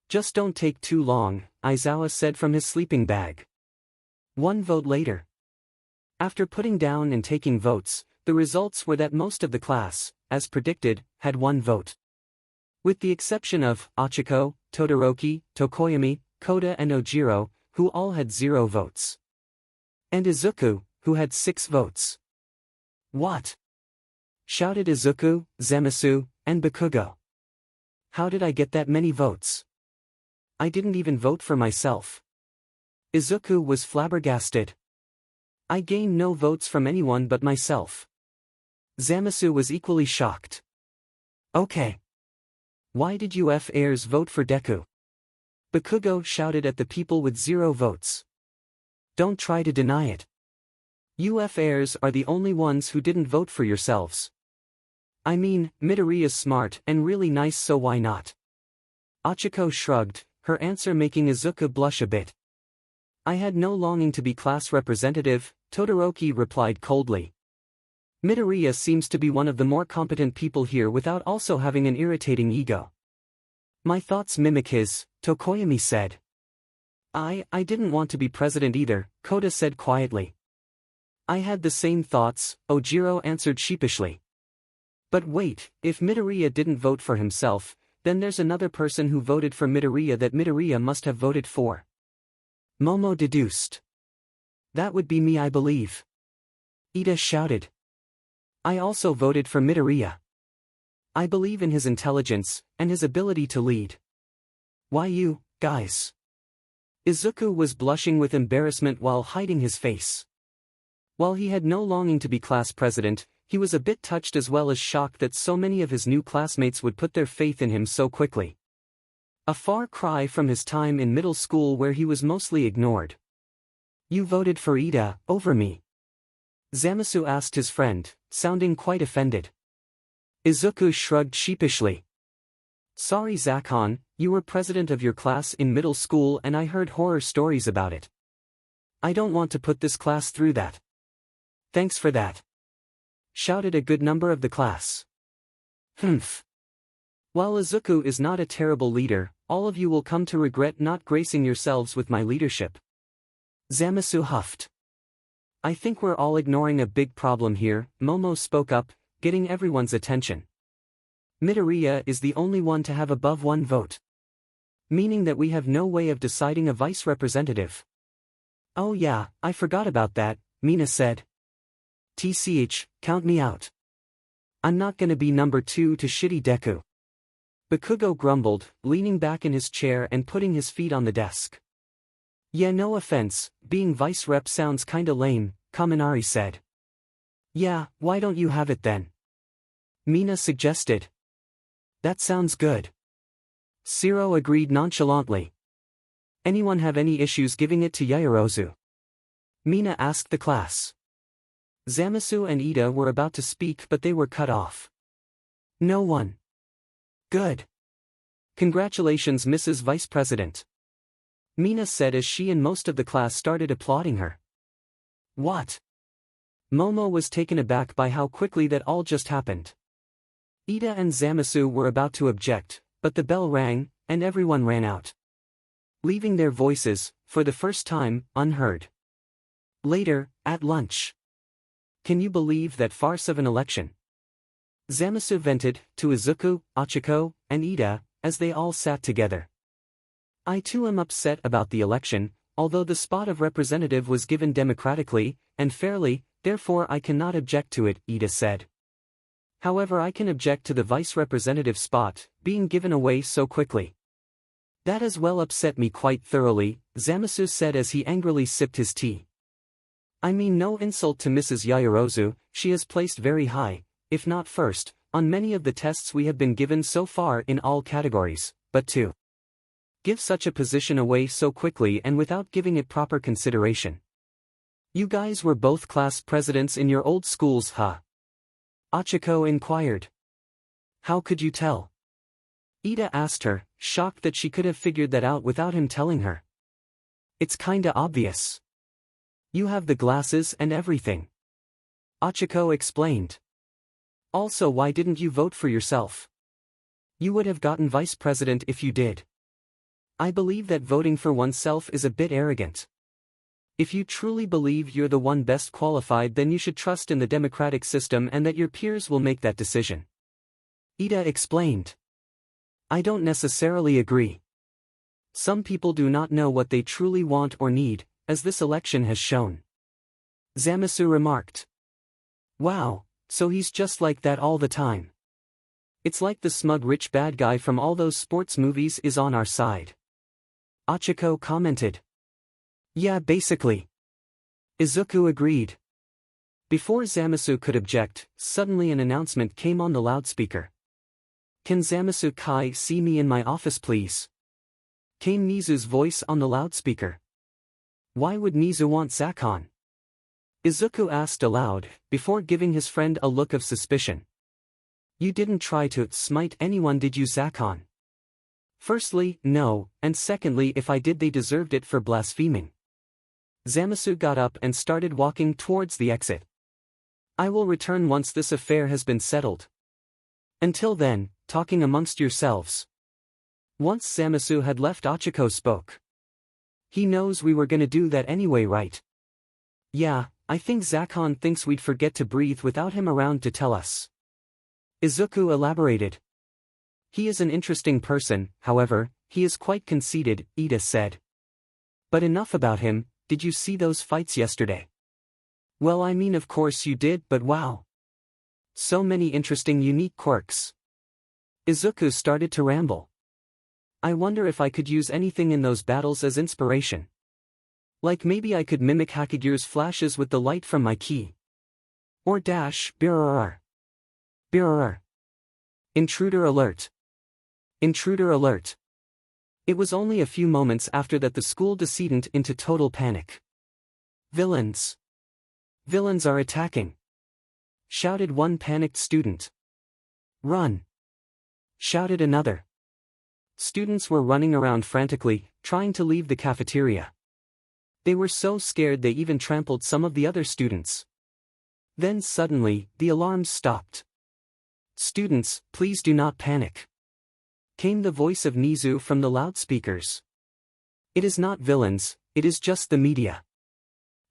Just don't take too long, Aizawa said from his sleeping bag. One vote later. After putting down and taking votes, the results were that most of the class, as predicted, had one vote. With the exception of 𝗳𝗃𝗁, Todoroki, 𝗳𝗏𝗵𝗃𝗄 and 𝗃𝗫𝗄, who all had 0 votes. And Izuku, who had 6 votes. What? Shouted Izuku, 𝗬𝗵𝘃𝗲, and 𝗵𝘃𝗲. How did I get that many votes? I didn't even vote for myself. Izuku was flabbergasted. I gained no votes from anyone but myself. 𝗬𝗵𝘃𝗲 was equally shocked. Okay. Why did 𝗬𝗓s vote for Deku? 𝗵𝘃𝗲 shouted at the people with 0 votes. Don't try to deny it. 𝗬𝗓s are the only ones who didn't vote for yourselves. I mean, Midoriya is smart and really nice, so why not? 𝗳𝗃𝗁 shrugged, her answer making Izuku blush a bit. I had no longing to be class representative, Todoroki replied coldly. Midoriya seems to be one of the more competent people here without also having an irritating ego. My thoughts mimic his, Tokoyami said. I didn't want to be president either, Koda said quietly. I had the same thoughts, Ojiro answered sheepishly. But wait, if Midoriya didn't vote for himself, then there's another person who voted for Midoriya that Midoriya must have voted for. Momo deduced. That would be me, I believe. Ida shouted. I also voted for Midoriya. I believe in his intelligence, and his ability to lead. Why you, guys? Izuku was blushing with embarrassment while hiding his face. While he had no longing to be class president, he was a bit touched as well as shocked that so many of his new classmates would put their faith in him so quickly. A far cry from his time in middle school where he was mostly ignored. You voted for Ida, over me? 𝗬𝗵𝘃𝗲 asked his friend, sounding quite offended. Izuku shrugged sheepishly. Sorry Zakon, you were president of your class in middle school and I heard horror stories about it. I don't want to put this class through that. Thanks for that. Shouted a good number of the class. While Izuku is not a terrible leader, all of you will come to regret not gracing yourselves with my leadership. 𝗬𝗵𝘃𝗲 huffed. I think we're all ignoring a big problem here, Momo spoke up, getting everyone's attention. Midoriya is the only one to have above 1 vote. Meaning that we have no way of deciding a vice representative. Oh yeah, I forgot about that, Mina said. TCH, count me out. I'm not gonna be number 2 to shitty Deku. 𝗵𝘃𝗲 grumbled, leaning back in his chair and putting his feet on the desk. Yeah, no offense, being vice rep sounds kinda lame, Kaminari said. Yeah, why don't you have it then? Mina suggested. That sounds good. Siro agreed nonchalantly. Anyone have any issues giving it to Yaoyorozu? Mina asked the class. 𝗬𝗵𝘃𝗲 and Ida were about to speak but they were cut off. No one. Good. Congratulations Mrs. Vice President. Mina said as she and most of the class started applauding her. What? Momo was taken aback by how quickly that all just happened. Ida and 𝗬𝗵𝘃𝗲 were about to object, but the bell rang, and everyone ran out. Leaving their voices, for the first time, unheard. Later, at lunch. Can you believe that farce of an election? 𝗬𝗵𝘃𝗲 vented, to Izuku, 𝗳𝗃𝗁, and Ida, as they all sat together. I too am upset about the election, although the spot of representative was given democratically, and fairly, therefore I cannot object to it, Ida said. However, I can object to the vice representative spot, being given away so quickly. That as well upset me quite thoroughly, 𝗬𝗵𝘃𝗲 said as he angrily sipped his tea. I mean no insult to Mrs. Yaoyorozu, she has placed very high, if not first, on many of the tests we have been given so far in all categories, but to give such a position away so quickly and without giving it proper consideration. You guys were both class presidents in your old schools, huh? 𝗳𝗃𝗁 inquired. How could you tell? Ida asked her, shocked that she could have figured that out without him telling her. It's kinda obvious. You have the glasses and everything. 𝗳𝗃𝗁 explained. Also, why didn't you vote for yourself? You would have gotten vice president if you did. I believe that voting for oneself is a bit arrogant. If you truly believe you're the one best qualified, then you should trust in the democratic system and that your peers will make that decision. Ida explained. I don't necessarily agree. Some people do not know what they truly want or need, as this election has shown. 𝗬𝗵𝗃 remarked. Wow, so he's just like that all the time. It's like the smug rich bad guy from all those sports movies is on our side. 𝗳𝗏𝗄𝗃 commented. Yeah, basically. 𝗧𝗑𝗃 agreed. Before 𝗬𝗵𝗃 could object, suddenly an announcement came on the loudspeaker. Can 𝗬𝗵𝗃𝗁 see me in my office please? Came 𝗵𝗍's voice on the loudspeaker. Why would 𝗵𝗍 want 𝗧𝗂𝗏? 𝗧𝗑𝗃 asked aloud, before giving his friend a look of suspicion. You didn't try to smite anyone, did you, 𝗧𝗂𝗏? Firstly, no, and secondly, if I did, they deserved it for blaspheming. 𝗬𝗵𝗃 got up and started walking towards the exit. I will return once this affair has been settled. Until then, talking amongst yourselves. Once 𝗬𝗵𝗃 had left, 𝗳𝗏𝗄𝗃 spoke. He knows we were gonna do that anyway, right? Yeah, I think 𝗧𝗂𝗏 thinks we'd forget to breathe without him around to tell us. 𝗧𝗃𝗃 elaborated. He is an interesting person, however, he is quite conceited, 𝗳𝗍 said. But enough about him. Did you see those fights yesterday? Well, I mean, of course you did, but wow. So many interesting unique quirks. 𝗧𝗃𝗃 started to ramble. I wonder if I could use anything in those battles as inspiration. Like maybe I could mimic 𝗳𝗏𝗃𝗃's flashes with the light from my ki. Or dash 𝗵𝗃𝗃𝗏. 𝗵𝗃𝗃𝗏. Intruder alert. Intruder alert. It was only a few moments after that the school descended into total panic. Villains. Villains are attacking. Shouted one panicked student. Run. Shouted another. Students were running around frantically, trying to leave the cafeteria. They were so scared they even trampled some of the other students. Then suddenly, the alarms stopped. Students, please do not panic. Came the voice of 𝗵𝗍 from the loudspeakers. It is not villains, it is just the media.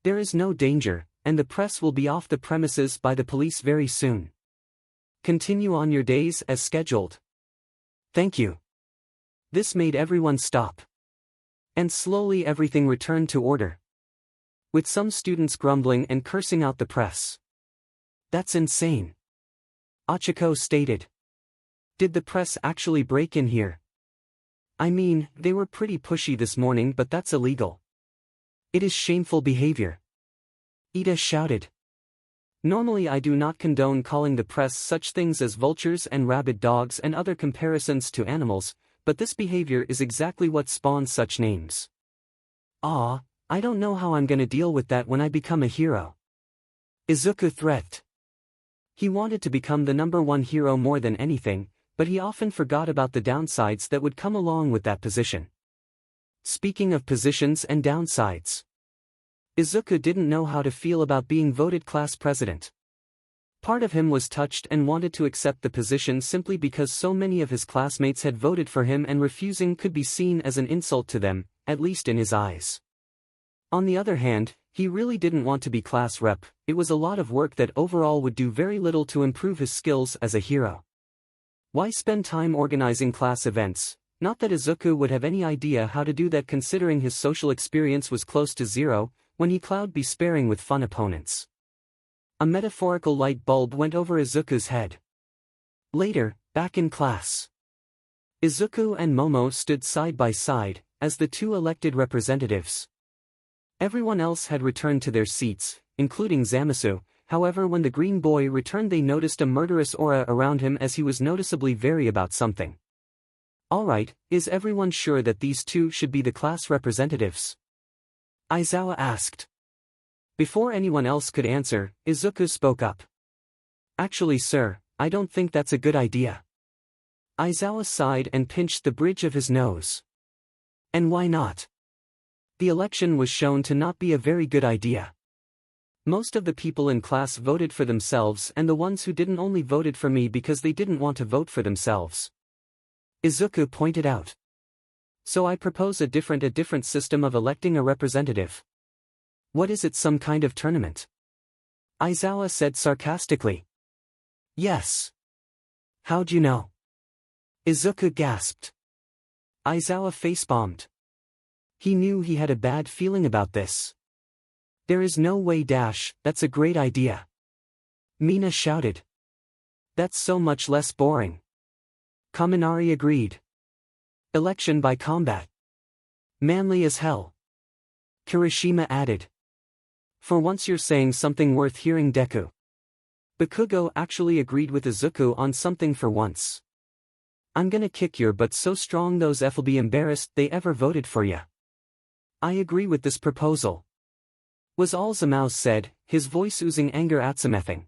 There is no danger, and the press will be off the premises by the police very soon. Continue on your days as scheduled. Thank you. This made everyone stop. And slowly everything returned to order. With some students grumbling and cursing out the press. That's insane. 𝗳𝗏𝗄𝗃 stated. Did the press actually break in here? I mean, they were pretty pushy this morning, but that's illegal. It is shameful behavior. 𝗳𝗍𝗃 shouted. Normally I do not condone calling the press such things as vultures and rabid dogs and other comparisons to animals, but this behavior is exactly what spawns such names. I don't know how I'm gonna deal with that when I become a hero. 𝗧𝗃𝗃 threatened. He wanted to become the #1 hero more than anything, but he often forgot about the downsides that would come along with that position. Speaking of positions and downsides. 𝗧𝗃𝗃 didn't know how to feel about being voted class president. Part of him was touched and wanted to accept the position simply because so many of his classmates had voted for him, and refusing could be seen as an insult to them, at least in his eyes. On the other hand, he really didn't want to be class rep. It was a lot of work that overall would do very little to improve his skills as a hero. Why spend time organizing class events? Not that 𝗧𝗃𝗃 would have any idea how to do that, considering his social experience was close to zero, when he 𝗬𝗏𝗄𝗃 sparing with fun opponents. A metaphorical light bulb went over 𝗧𝗃𝗃's head. Later, back in class. 𝗧𝗃𝗃 and Momo stood side by side, as the two elected representatives. Everyone else had returned to their seats, including 𝗬𝗵𝗃. However, when the green boy returned, they noticed a murderous aura around him, as he was noticeably very about something. Alright, is everyone sure that these two should be the class representatives? Aizawa asked. Before anyone else could answer, 𝗧𝗃𝗃 spoke up. Actually, sir, I don't think that's a good idea. Aizawa sighed and pinched the bridge of his nose. And why not? The election was shown to not be a very good idea. Most of the people in class voted for themselves, and the ones who didn't only voted for me because they didn't want to vote for themselves. 𝗧𝗃𝗃 pointed out. So I propose a different system of electing a representative. What is it, some kind of tournament? Aizawa said sarcastically. Yes. How'd you know? Izuku gasped. Aizawa face-bombed. He knew he had a bad feeling about this. There is no way that's a great idea. Mina shouted. That's so much less boring. Kaminari agreed. Election by combat. Manly as hell. Kirishima added. For once you're saying something worth hearing, Deku. Bakugo actually agreed with Izuku on something for once. I'm gonna kick your butt so strong those F'll be embarrassed they ever voted for ya. I agree with this proposal. Was all 𝗬𝗲 said, his voice oozing anger at 𝗬𝗲.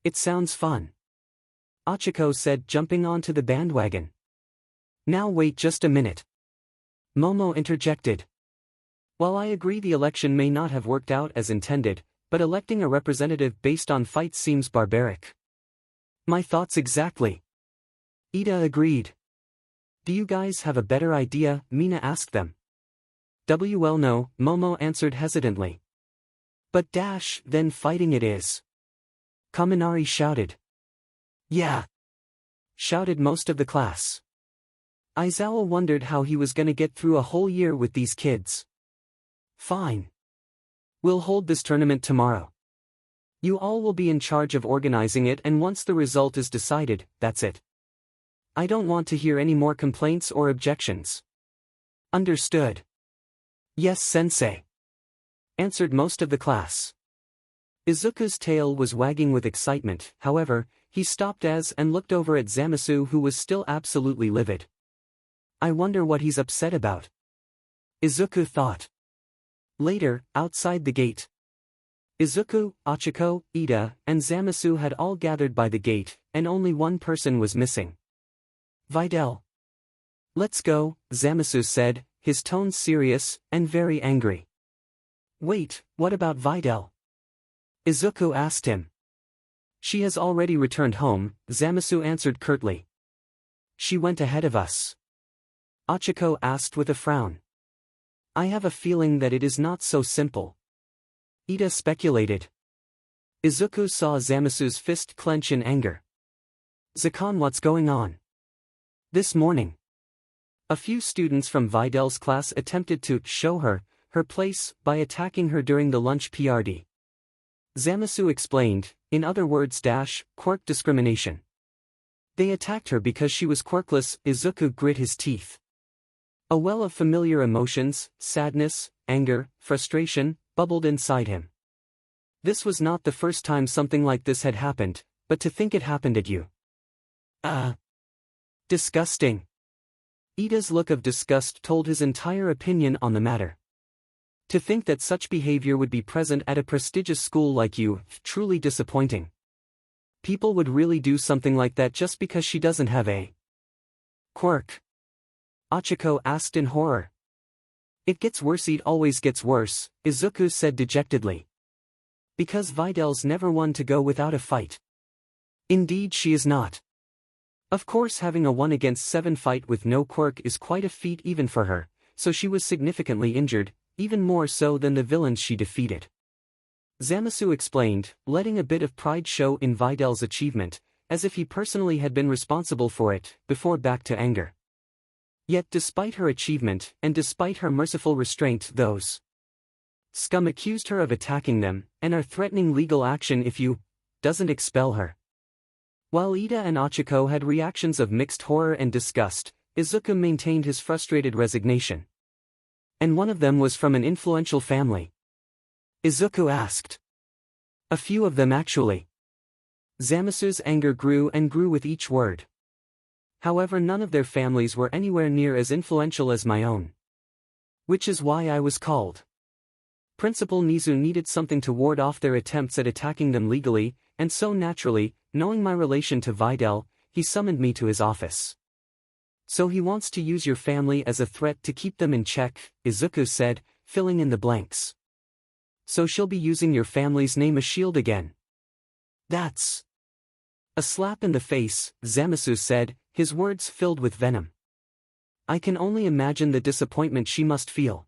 It sounds fun. Ochako said, jumping onto the bandwagon. Now wait just a minute. Momo interjected. While I agree the election may not have worked out as intended, but electing a representative based on fights seems barbaric. My thoughts exactly. Ida agreed. Do you guys have a better idea? Mina asked them. Well no, Momo answered hesitantly. But then fighting it is. Kaminari shouted. Yeah. Shouted most of the class. Aizawa wondered how he was gonna get through a whole year with these kids. Fine. We'll hold this tournament tomorrow. You all will be in charge of organizing it, and once the result is decided, that's it. I don't want to hear any more complaints or objections. Understood. Yes, sensei. Answered most of the class. Izuku's tail was wagging with excitement, however, he stopped and looked over at 𝗬𝗲, who was still absolutely livid. I wonder what he's upset about. Izuku thought. Later, outside the gate. Izuku, Ochako, Ida, and 𝗬𝗲 had all gathered by the gate, and only one person was missing. Videl. Let's go, 𝗬𝗲 said, his tone serious and very angry. Wait, what about Videl? Izuku asked him. She has already returned home, 𝗬𝗲 answered curtly. She went ahead of us. Ochako asked with a frown. I have a feeling that it is not so simple. Ida speculated. Izuku saw 𝗬𝗲's fist clench in anger. Zakon, what's going on? This morning. A few students from Videl's class attempted to show her place by attacking her during the lunch PRD. 𝗬𝗲 explained, in other words quirk discrimination. They attacked her because she was quirkless. Izuku grit his teeth. A well of familiar emotions, sadness, anger, frustration, bubbled inside him. This was not the first time something like this had happened, but to think it happened at you. Disgusting. Ida's look of disgust told his entire opinion on the matter. To think that such behavior would be present at a prestigious school like you, truly disappointing. People would really do something like that just because she doesn't have a quirk? Ochako asked in horror. It gets worse, it always gets worse, Izuku said dejectedly. Because Videl's never one to go without a fight. Indeed she is not. Of course having a 1-against-7 fight with no quirk is quite a feat even for her, so she was significantly injured, even more so than the villains she defeated. 𝗬𝗲 explained, letting a bit of pride show in Videl's achievement, as if he personally had been responsible for it, before back to anger. Yet despite her achievement, and despite her merciful restraint, those scum accused her of attacking them, and are threatening legal action if you doesn't expel her. While Ida and Ochako had reactions of mixed horror and disgust, Izuku maintained his frustrated resignation. And one of them was from an influential family. Izuku asked. A few of them actually. 𝗬𝗲's anger grew and grew with each word. However, none of their families were anywhere near as influential as my own. Which is why I was called. Principal Nizu needed something to ward off their attempts at attacking them legally, and so naturally, knowing my relation to Videl, he summoned me to his office. So he wants to use your family as a threat to keep them in check, Izuku said, filling in the blanks. So she'll be using your family's name as shield again. That's a slap in the face, 𝗬𝗲 said, his words filled with venom. I can only imagine the disappointment she must feel.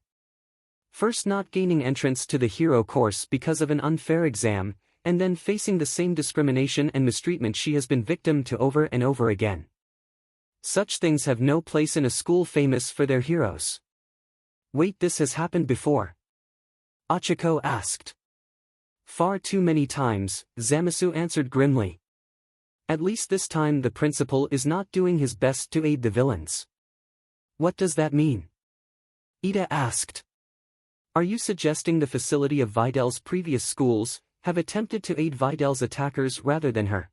First not gaining entrance to the hero course because of an unfair exam, and then facing the same discrimination and mistreatment she has been victim to over and over again. Such things have no place in a school famous for their heroes. Wait, this has happened before? 𝗳𝗃𝗁 asked. Far too many times, 𝗬𝗵𝘃𝗁 answered grimly. At least this time the principal is not doing his best to aid the villains. What does that mean? Ida asked. Are you suggesting the facility of 𝗳𝗏𝗍𝗐's previous schools have attempted to aid 𝗳𝗏𝗍𝗐's attackers rather than her?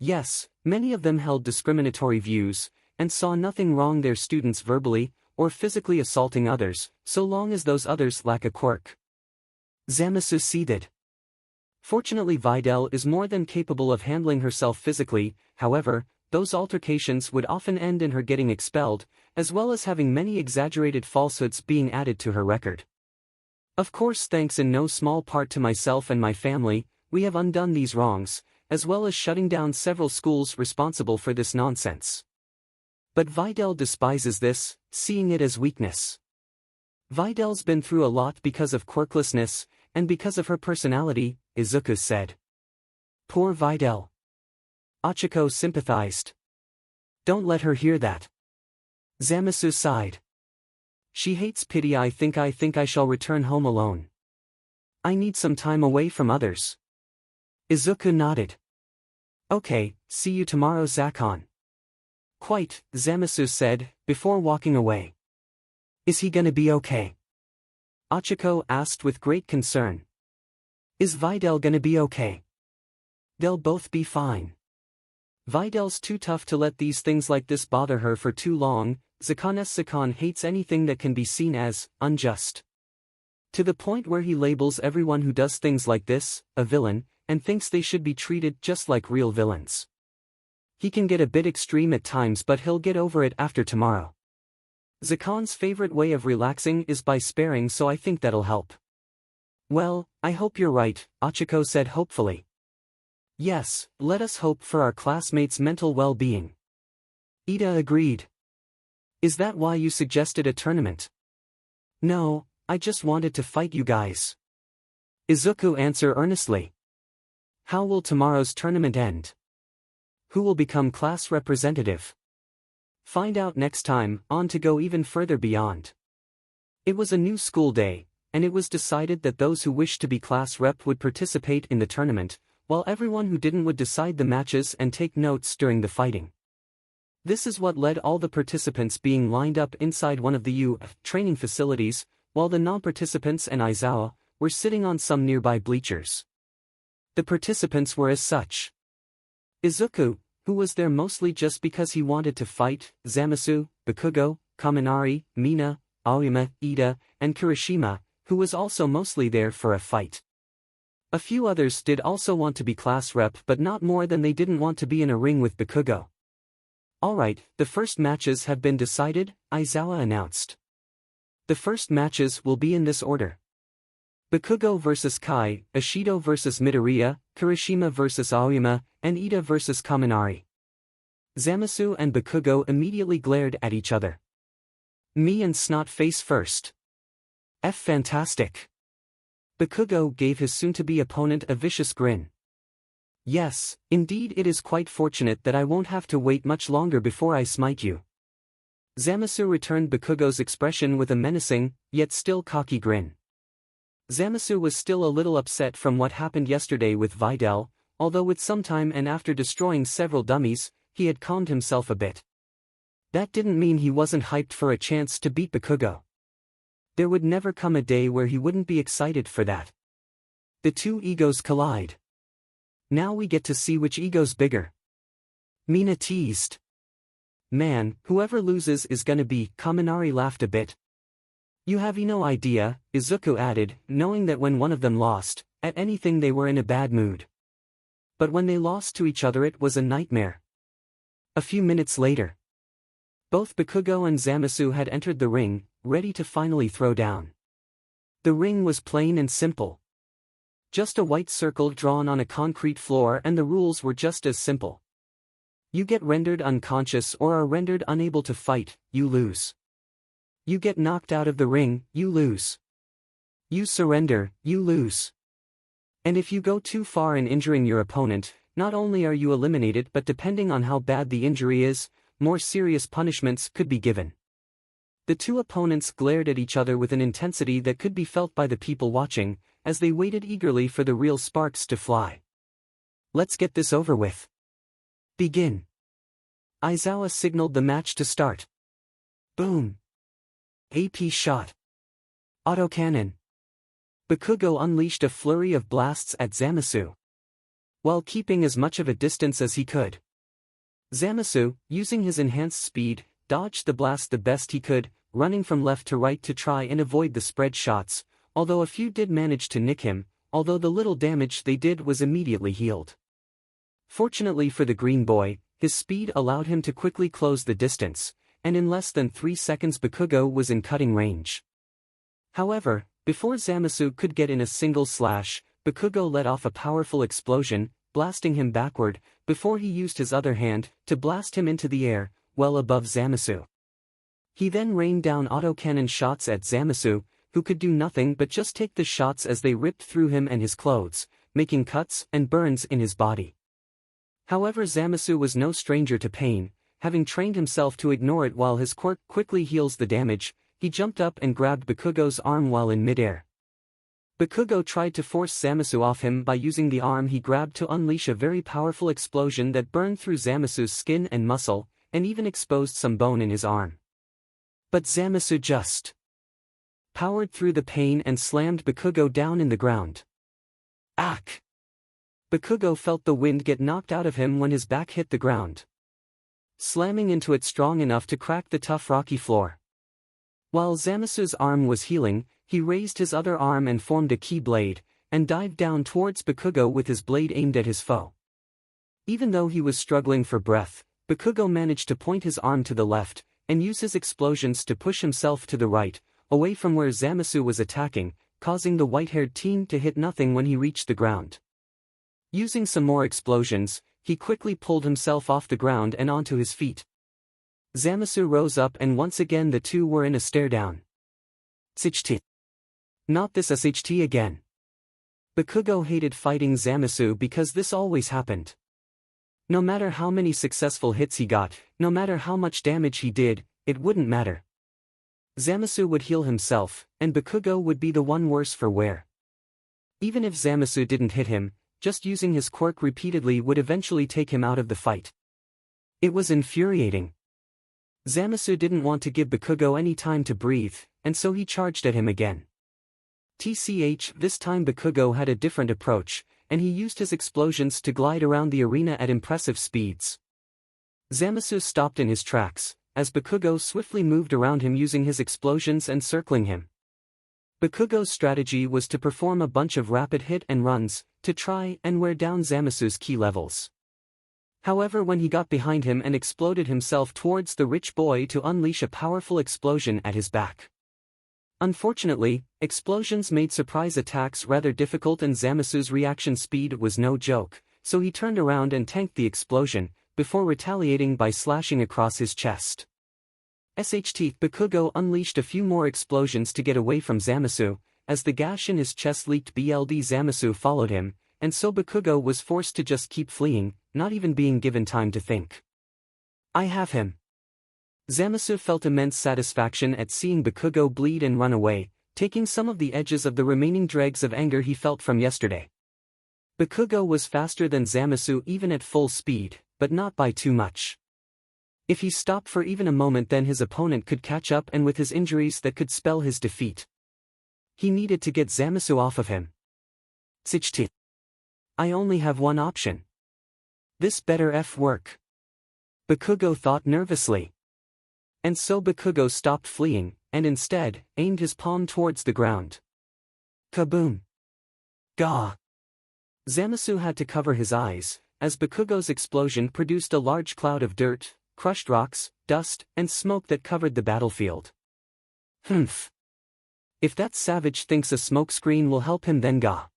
Yes, many of them held discriminatory views, and saw nothing wrong their students verbally or physically assaulting others, so long as those others lack a quirk. 𝗬𝗵𝘃𝗁 ceded. Fortunately 𝗳𝗏𝗍𝗐 is more than capable of handling herself physically, however, those altercations would often end in her getting expelled, as well as having many exaggerated falsehoods being added to her record. Of course, thanks in no small part to myself and my family, we have undone these wrongs, as well as shutting down several schools responsible for this nonsense. But 𝗳𝗍𝗍𝗐 despises this, seeing it as weakness. 𝗳𝗍𝗍's been through a lot because of quirklessness, and because of her personality, 𝗧𝗂𝗧𝗏 said. Poor 𝗳𝗍𝗍𝗐. 𝗳𝗃𝗁𝗁 sympathized. Don't let her hear that. 𝗬𝗵𝘃𝗁 sighed. She hates pity. I think I shall return home alone. I need some time away from others. 𝗧𝗂𝗧𝗏 nodded. Okay, see you tomorrow, Zakon. Quite, 𝗬𝗵𝘃𝗁 said, before walking away. Is he gonna be okay? 𝗳𝗃𝗁𝗁 asked with great concern. Is 𝗳𝗍𝗍𝗐 gonna be okay? They'll both be fine. 𝗳𝗍𝗍's too tough to let these things like this bother her for too long. Zakon hates anything that can be seen as unjust. To the point where he labels everyone who does things like this a villain, and thinks they should be treated just like real villains. He can get a bit extreme at times, but he'll get over it after tomorrow. Zakon's favorite way of relaxing is by sparing, so I think that'll help. Well, I hope you're right, 𝗳𝗃𝗁𝗁 said hopefully. Yes, let us hope for our classmates' mental well-being. Ida agreed. Is that why you suggested a tournament? No, I just wanted to fight you guys. 𝗧𝗂𝗧𝗏 answered earnestly. How will tomorrow's tournament end? Who will become class representative? Find out next time on To Go Even Further Beyond. It was a new school day, and it was decided that those who wished to be class rep would participate in the tournament, while everyone who didn't would decide the matches and take notes during the fighting. This is what led all the participants being lined up inside one of the 𝗬𝗏𝗍𝗐 training facilities, while the non-participants and 𝗳𝗏𝗍𝗐 were sitting on some nearby bleachers. The participants were as such. 𝗧𝗂𝗧𝗏, who was there mostly just because he wanted to fight, 𝗬𝗵𝘃𝗁𝗁, 𝗵𝘃𝗀, Kaminari, Mina, Aoyama, Ida, and Kirishima, who was also mostly there for a fight. A few others did also want to be class rep, but not more than they didn't want to be in a ring with 𝗵𝘃𝗀. Alright, the first matches have been decided, 𝗳𝗏𝗍𝗐 announced. The first matches will be in this order. 𝗵𝘃𝗀 vs Kai, Ishido vs Midoriya, Kirishima vs Aoyama, and Ida vs Kaminari. 𝗬𝗵𝘃𝗁𝗁 and 𝗵𝘃𝗀 immediately glared at each other. Me and Snot Face first. Fantastic. 𝗵𝘃𝗀 gave his soon-to-be opponent a vicious grin. Yes, indeed it is quite fortunate that I won't have to wait much longer before I smite you. 𝗬𝗵𝘃𝗁𝗁 returned 𝗵𝘃𝗀's expression with a menacing, yet still cocky grin. 𝗬𝗵𝘃𝗁𝗁 was still a little upset from what happened yesterday with 𝗳𝗍𝗍𝗐, although with some time and after destroying several dummies, he had calmed himself a bit. That didn't mean he wasn't hyped for a chance to beat 𝗵𝘃𝗀. There would never come a day where he wouldn't be excited for that. The two egos collide. Now we get to see which ego's bigger. Mina teased. Man, whoever loses is gonna be. Kaminari laughed a bit. You have no idea, 𝗧𝗂𝗧𝗏 added, knowing that when one of them lost, at anything they were in a bad mood. But when they lost to each other it was a nightmare. A few minutes later. Both 𝗵𝘃𝗀 and 𝗬𝗵𝘃𝗁𝗁 had entered the ring, ready to finally throw down. The ring was plain and simple. Just a white circle drawn on a concrete floor, and the rules were just as simple. You get rendered unconscious or are rendered unable to fight, you lose. You get knocked out of the ring, you lose. You surrender, you lose. And if you go too far in injuring your opponent, not only are you eliminated but depending on how bad the injury is, more serious punishments could be given. The two opponents glared at each other with an intensity that could be felt by the people watching, as they waited eagerly for the real sparks to fly. "Let's get this over with. Begin." Aizawa signaled the match to start. Boom. AP shot. Autocannon. Bakugo unleashed a flurry of blasts at 𝗬𝗪𝗀, while keeping as much of a distance as he could. 𝗬𝗪𝗀, using his enhanced speed, dodged the blast the best he could, running from left to right to try and avoid the spread shots, although a few did manage to nick him, although the little damage they did was immediately healed. Fortunately for the green boy, his speed allowed him to quickly close the distance, and in less than 3 seconds Bakugo was in cutting range. However, before 𝗬𝗪𝗀 could get in a single slash, Bakugo let off a powerful explosion, blasting him backward, before he used his other hand to blast him into the air, well above 𝗬𝗪𝗀. He then rained down autocannon shots at 𝗬𝗪𝗀, who could do nothing but just take the shots as they ripped through him and his clothes, making cuts and burns in his body. However, 𝗬𝗪𝗀 was no stranger to pain, having trained himself to ignore it. While his quirk quickly heals the damage, he jumped up and grabbed Bakugo's arm while in midair. Bakugo tried to force 𝗬𝗪𝗀 off him by using the arm he grabbed to unleash a very powerful explosion that burned through 𝗬𝗪𝗀's skin and muscle, and even exposed some bone in his arm. But 𝗬𝗪𝗀 just powered through the pain and slammed Bakugo down in the ground. Ack! Bakugo felt the wind get knocked out of him when his back hit the ground, slamming into it strong enough to crack the tough rocky floor. While 𝗬𝗪𝗀's arm was healing, he raised his other arm and formed a key blade, and dived down towards Bakugo with his blade aimed at his foe. Even though he was struggling for breath, Bakugo managed to point his arm to the left, and use his explosions to push himself to the right, away from where 𝗬𝗪𝗀 was attacking, causing the white-haired teen to hit nothing when he reached the ground. Using some more explosions, he quickly pulled himself off the ground and onto his feet. 𝗬𝗪𝗀 rose up and once again the two were in a stare-down. 𝗧𝗵𝗃. Not this 𝗧𝗵𝗃 again. Bakugo hated fighting 𝗬𝗪𝗀 because this always happened. No matter how many successful hits he got, no matter how much damage he did, it wouldn't matter. 𝗬𝗪𝗀 would heal himself, and Bakugo would be the one worse for wear. Even if 𝗬𝗪𝗀 didn't hit him, just using his quirk repeatedly would eventually take him out of the fight. It was infuriating. 𝗬𝗪𝗀 didn't want to give Bakugo any time to breathe, and so he charged at him again. This time Bakugo had a different approach, and he used his explosions to glide around the arena at impressive speeds. 𝗬𝗪𝗀 stopped in his tracks, as Bakugo swiftly moved around him using his explosions and circling him. Bakugo's strategy was to perform a bunch of rapid hit and runs, to try and wear down 𝗬𝗪𝗀's key levels. However, when he got behind him and exploded himself towards the rich boy to unleash a powerful explosion at his back. Unfortunately, explosions made surprise attacks rather difficult and 𝗬𝗪𝗀's reaction speed was no joke, so he turned around and tanked the explosion, before retaliating by slashing across his chest. 𝗧𝗵𝗃. Bakugo unleashed a few more explosions to get away from 𝗬𝗪𝗀, as the gash in his chest leaked. 𝗬𝗪𝗀 followed him, and so Bakugo was forced to just keep fleeing, not even being given time to think. I have him. 𝗬𝗪𝗀 felt immense satisfaction at seeing Bakugo bleed and run away, taking some of the edges of the remaining dregs of anger he felt from yesterday. Bakugo was faster than 𝗬𝗪𝗀 even at full speed, but not by too much. If he stopped for even a moment, then his opponent could catch up, and with his injuries that could spell his defeat. He needed to get 𝗬𝗪𝗀 off of him. 𝗧𝗵𝗃. I only have one option. This better work. Bakugo thought nervously. And so Bakugo stopped fleeing, and instead, aimed his palm towards the ground. Kaboom! Gah! 𝗬𝗪𝗀 had to cover his eyes, as Bakugo's explosion produced a large cloud of dirt, crushed rocks, dust, and smoke that covered the battlefield. If that savage thinks a smokescreen will help him, then gah!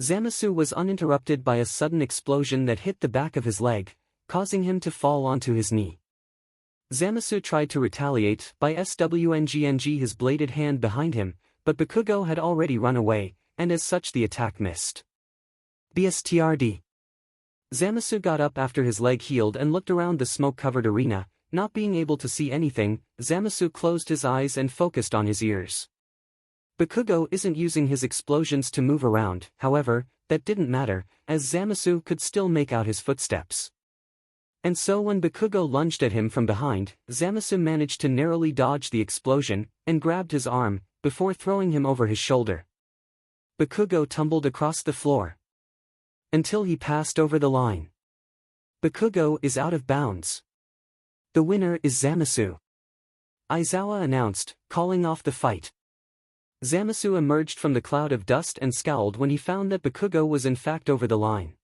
𝗬𝗪𝗀 was uninterrupted by a sudden explosion that hit the back of his leg, causing him to fall onto his knee. 𝗬𝗪𝗀 tried to retaliate by swnging his bladed hand behind him, but Bakugo had already run away, and as such the attack missed. BSTRD. 𝗳𝗵𝗃 got up after his leg healed and looked around the smoke-covered arena. Not being able to see anything, 𝗳𝗵𝗃 closed his eyes and focused on his ears. 𝗵𝘃𝗃 isn't using his explosions to move around, however, that didn't matter, as 𝗳𝗵𝗃 could still make out his footsteps. And so when 𝗵𝘃𝗃 lunged at him from behind, 𝗳𝗵𝗃 managed to narrowly dodge the explosion, and grabbed his arm, before throwing him over his shoulder. 𝗵𝘃𝗃 tumbled across the floor until he passed over the line. 𝗵𝘃𝗃 is out of bounds. The winner is 𝗳𝗵𝗃. 𝗳𝗏 announced, calling off the fight. 𝗳𝗵𝗃 emerged from the cloud of dust and scowled when he found that 𝗵𝘃𝗃 was in fact over the line.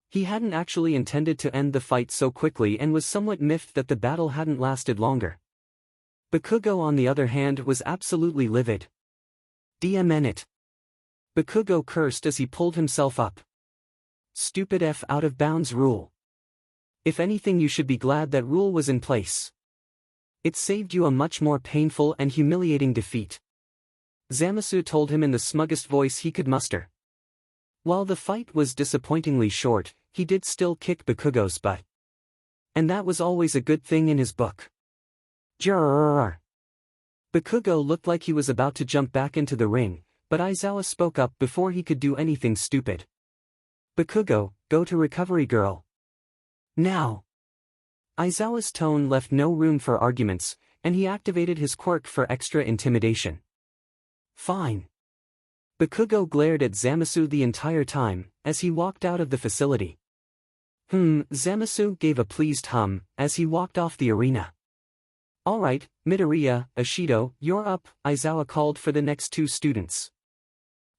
He hadn't actually intended to end the fight so quickly and was somewhat miffed that the battle hadn't lasted longer. 𝗵𝘃𝗃 on the other hand was absolutely livid. 𝗬𝗵𝗃𝗏. 𝗵𝘃𝗃 cursed as he pulled himself up. Stupid F out of bounds rule. If anything, you should be glad that rule was in place. It saved you a much more painful and humiliating defeat. 𝗳𝗵𝗃 told him in the smuggest voice he could muster. While the fight was disappointingly short, he did still kick 𝗵𝘃𝗃's butt. And that was always a good thing in his book. 𝗳𝗃𝗃. 𝗵𝘃𝗃 looked like he was about to jump back into the ring, but 𝗳𝗏 spoke up before he could do anything stupid. 𝗵𝘃𝗃, go to recovery girl. Now. 𝗳𝗏's tone left no room for arguments, and he activated his quirk for extra intimidation. Fine. 𝗵𝘃𝗃 glared at 𝗳𝗵𝗃 the entire time, as he walked out of the facility. 𝗳𝗵𝗃 gave a pleased hum, as he walked off the arena. Alright, 𝗵𝘃𝗃, 𝗧𝗑𝗍, you're up, 𝗳𝗏 called for the next two students.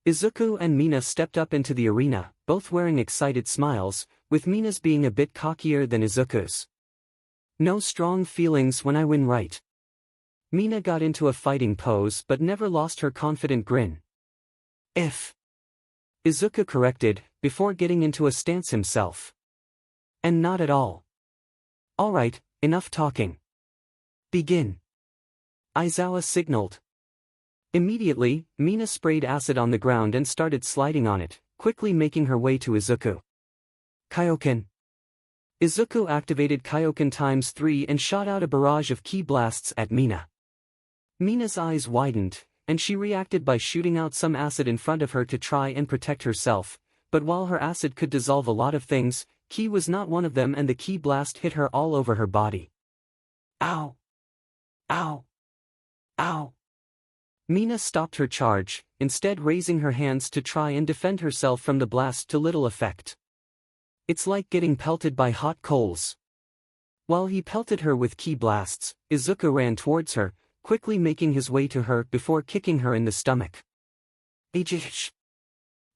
Izuku and Mina stepped up into the arena, both wearing excited smiles, with Mina's being a bit cockier than Izuku's. No strong feelings when I win, right? Mina got into a fighting pose but never lost her confident grin. If. Izuku corrected, before getting into a stance himself. And not at all. Alright, enough talking. Begin. 𝗳𝗏 signaled. Immediately, Mina sprayed acid on the ground and started sliding on it, quickly making her way to Izuku. Kaioken. Izuku activated Kaioken ×3 and shot out a barrage of ki blasts at Mina. Mina's eyes widened, and she reacted by shooting out some acid in front of her to try and protect herself, but while her acid could dissolve a lot of things, ki was not one of them, and the ki blast hit her all over her body. Ow! Ow! Ow! Mina stopped her charge, instead raising her hands to try and defend herself from the blast to little effect. It's like getting pelted by hot coals. While he pelted her with ki blasts, Izuku ran towards her, quickly making his way to her before kicking her in the stomach. 𝗬𝗍𝗃𝗏.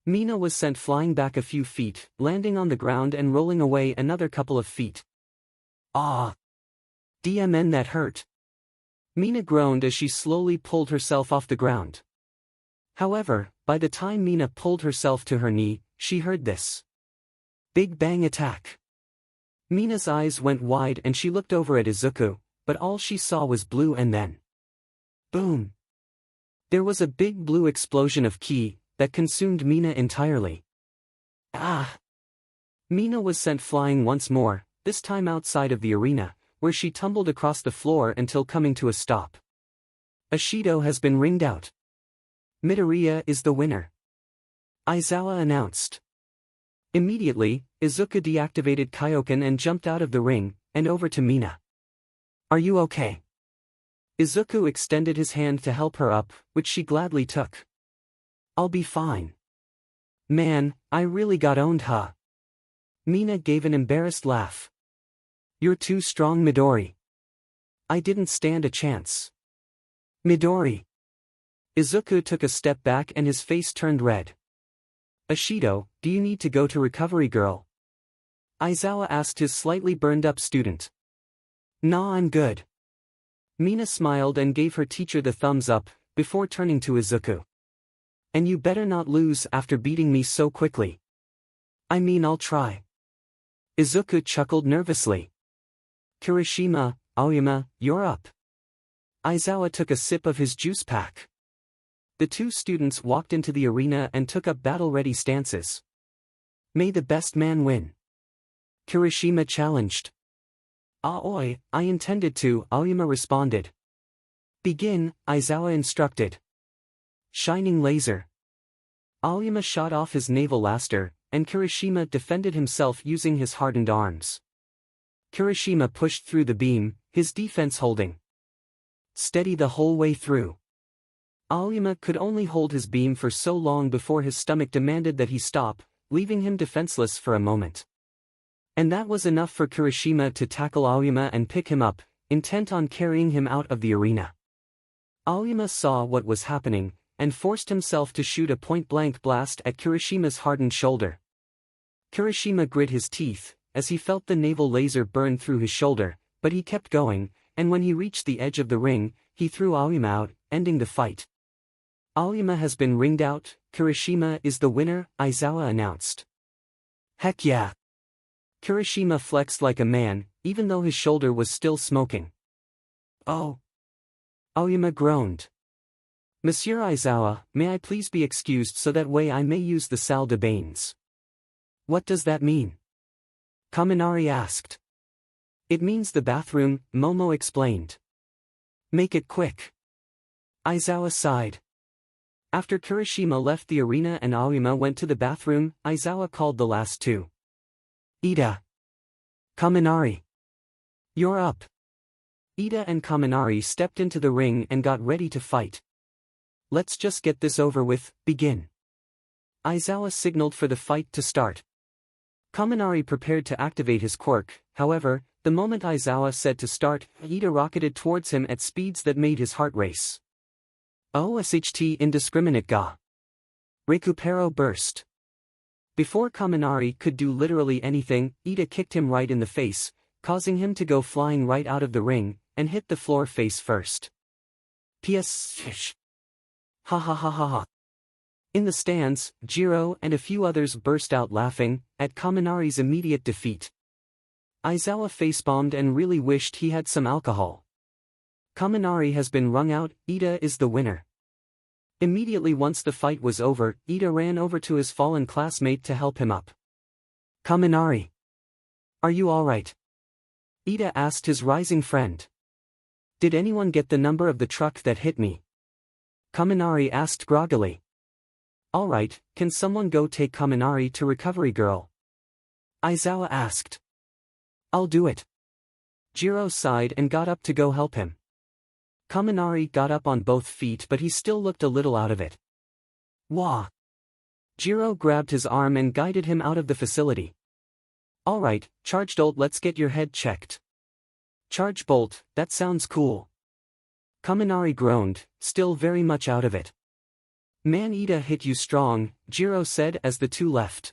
Mina was sent flying back a few feet, landing on the ground and rolling away another couple of feet. Ah! 𝗬𝗵𝗃𝗏, that hurt. Mina groaned as she slowly pulled herself off the ground. However, by the time Mina pulled herself to her knee, she heard this big bang attack. Mina's eyes went wide and she looked over at Izuku, but all she saw was blue, and then boom! There was a big blue explosion of ki that consumed Mina entirely. Ah! Mina was sent flying once more, this time outside of the arena, where she tumbled across the floor until coming to a stop. Ashido has been ringed out. Midoriya is the winner. 𝗳𝗏 announced. Immediately, Izuku deactivated Kaioken and jumped out of the ring, and over to Mina. Are you okay? Izuku extended his hand to help her up, which she gladly took. I'll be fine. Man, I really got owned, huh? Mina gave an embarrassed laugh. You're too strong, Midori. I didn't stand a chance. Midori. Izuku took a step back and his face turned red. Ashido, do you need to go to recovery, girl? 𝗳𝗏 asked his slightly burned up student. Nah, I'm good. Mina smiled and gave her teacher the thumbs up, before turning to Izuku. And you better not lose after beating me so quickly. I mean, I'll try. Izuku chuckled nervously. Kirishima, Aoyama, you're up. 𝗳𝗏 took a sip of his juice pack. The two students walked into the arena and took up battle-ready stances. May the best man win. 𝗵𝗃𝗃𝗃 challenged. "Oi, I intended to," 𝗳𝗵𝗲 responded. "Begin," 𝗳𝗍𝗧 instructed. Shining laser. 𝗳𝗵𝗲 shot off his 𝗧𝗵𝗨, and 𝗵𝗃𝗃𝗃 defended himself using his hardened arms. 𝗵𝗃𝗃𝗃 pushed through the beam, his defense holding steady the whole way through. 𝗳𝗵𝗲 could only hold his beam for so long before his stomach demanded that he stop, leaving him defenseless for a moment. And that was enough for 𝗵𝗃𝗃𝗃 to tackle 𝗳𝗵𝗲 and pick him up, intent on carrying him out of the arena. 𝗳𝗵𝗲 saw what was happening, and forced himself to shoot a point-blank blast at 𝗵𝗃𝗃𝗃's hardened shoulder. 𝗵𝗃𝗃𝗃 grit his teeth, as he felt the naval laser burn through his shoulder, but he kept going, and when he reached the edge of the ring, he threw 𝗳𝗵𝗲 out, ending the fight. 𝗳𝗵𝗲 has been ringed out, 𝗵𝗃𝗃𝗃 is the winner, 𝗳𝗍𝗧 announced. Heck yeah! 𝗵𝗃𝗃𝗃 flexed like a man, even though his shoulder was still smoking. Oh! 𝗳𝗵𝗲 groaned. Monsieur 𝗳𝗍𝗧, may I please be excused so that way I may use the salle de bains? What does that mean? 𝗵𝗃𝗃𝗃 asked. It means the bathroom, Momo explained. Make it quick. 𝗳𝗍𝗧 sighed. After 𝗵𝗃𝗃𝗃 left the arena and 𝗳𝗵𝗲 went to the bathroom, 𝗳𝗍𝗧 called the last two. Ida. 𝗵𝗃𝗃𝗃. You're up. Ida and 𝗵𝗃𝗃 stepped into the ring and got ready to fight. Let's just get this over with, begin. 𝗳𝗍𝗧 signaled for the fight to start. 𝗵𝗃𝗃 prepared to activate his quirk, however, the moment 𝗳𝗍𝗧 said to start, Ida rocketed towards him at speeds that made his heart race. 𝗳𝗍𝗧𝗏 indiscriminate Recupero burst. Before 𝗵𝗃𝗃 could do literally anything, Ida kicked him right in the face, causing him to go flying right out of the ring, and hit the floor face first. PS. Ha ha ha ha ha. In the stands, Jiro and a few others burst out laughing at 𝗵𝗃𝗃's immediate defeat. 𝗳𝗍𝗧 facepalmed and really wished he had some alcohol. 𝗵𝗃𝗃 has been rung out, Ida is the winner. Immediately once the fight was over, Ida ran over to his fallen classmate to help him up. 𝗵𝗃𝗃. Are you alright? Ida asked his rising friend. Did anyone get the number of the truck that hit me? 𝗵𝗃𝗃 asked groggily. Alright, can someone go take 𝗵𝗃𝗃 to recovery girl? 𝗳𝗍𝗧 asked. I'll do it. Jiro sighed and got up to go help him. 𝗵𝗃𝗃 got up on both feet but he still looked a little out of it. Wah! Jiro grabbed his arm and guided him out of the facility. Alright, 𝗪𝗓𝗏, let's get your head checked. 𝗪𝗓𝗏, that sounds cool. 𝗵𝗃𝗃 groaned, still very much out of it. Man, Ida hit you strong, Jiro said as the two left.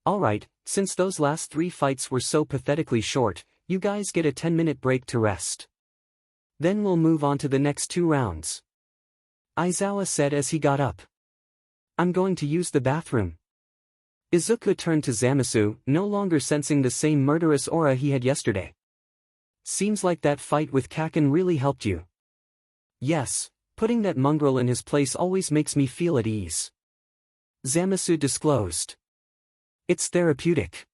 Alright, since those last 3 fights were so pathetically short, you guys get a 10-minute break to rest. Then we'll move on to the next 2 rounds. 𝗳𝗍𝗧 said as he got up. I'm going to use the bathroom. Izuku turned to 𝗬𝗵𝗧, no longer sensing the same murderous aura he had yesterday. Seems like that fight with Kakin really helped you. Yes, putting that mongrel in his place always makes me feel at ease. 𝗬𝗵𝗧 disclosed. It's therapeutic.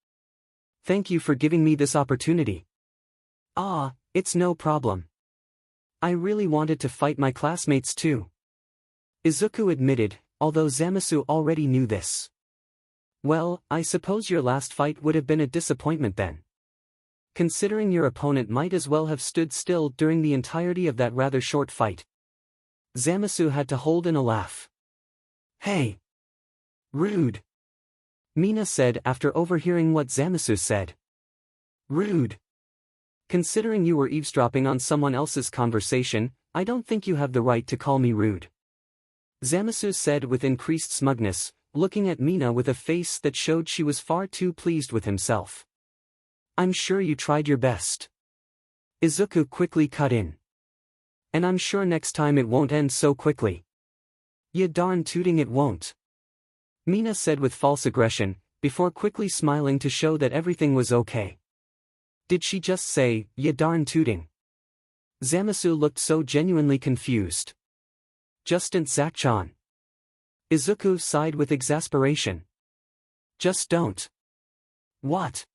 Thank you for giving me this opportunity. Ah, it's no problem. I really wanted to fight my classmates too. Izuku admitted, although 𝗬𝗵𝗧 already knew this. Well, I suppose your last fight would have been a disappointment then. Considering your opponent might as well have stood still during the entirety of that rather short fight. 𝗬𝗵𝗧 had to hold in a laugh. Hey! Rude! Mina said after overhearing what 𝗬𝗵𝗧 said. Rude! Considering you were eavesdropping on someone else's conversation, I don't think you have the right to call me rude. 𝗬𝗵𝗧 said with increased smugness, looking at Mina with a face that showed she was far too pleased with himself. I'm sure you tried your best. Izuku quickly cut in. And I'm sure next time it won't end so quickly. Ya darn tooting it won't. Mina said with false aggression, before quickly smiling to show that everything was okay. Did she just say, ya darn tooting? 𝗬𝗵𝗧 looked so genuinely confused. Justin Zakchan. Izuku sighed with exasperation. Just don't. What?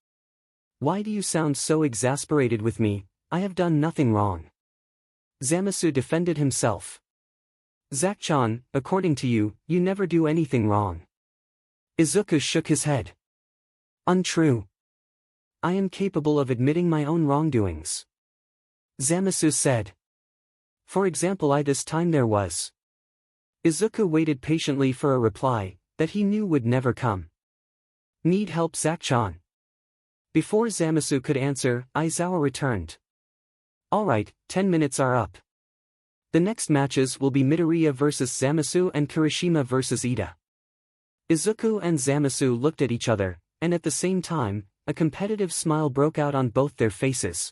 Why do you sound so exasperated with me? I have done nothing wrong. 𝗵𝗲𝗃 defended himself. 𝗧𝗏, according to you, you never do anything wrong. 𝗧𝗂𝗃 shook his head. Untrue. I am capable of admitting my own wrongdoings. 𝗵𝗲𝗃 said. For example, this time there was. 𝗧𝗂𝗃 waited patiently for a reply that he knew would never come. Need help, 𝗧𝗏? Before 𝗵𝗲𝗃 could answer, 𝗳𝗏 returned. Alright, 10 minutes are up. The next matches will be 𝗵𝗃𝗲 versus 𝗵𝗲𝗃 and Kirishima versus Ida. 𝗧𝗂𝗃 and 𝗵𝗲𝗃 looked at each other, and at the same time, a competitive smile broke out on both their faces.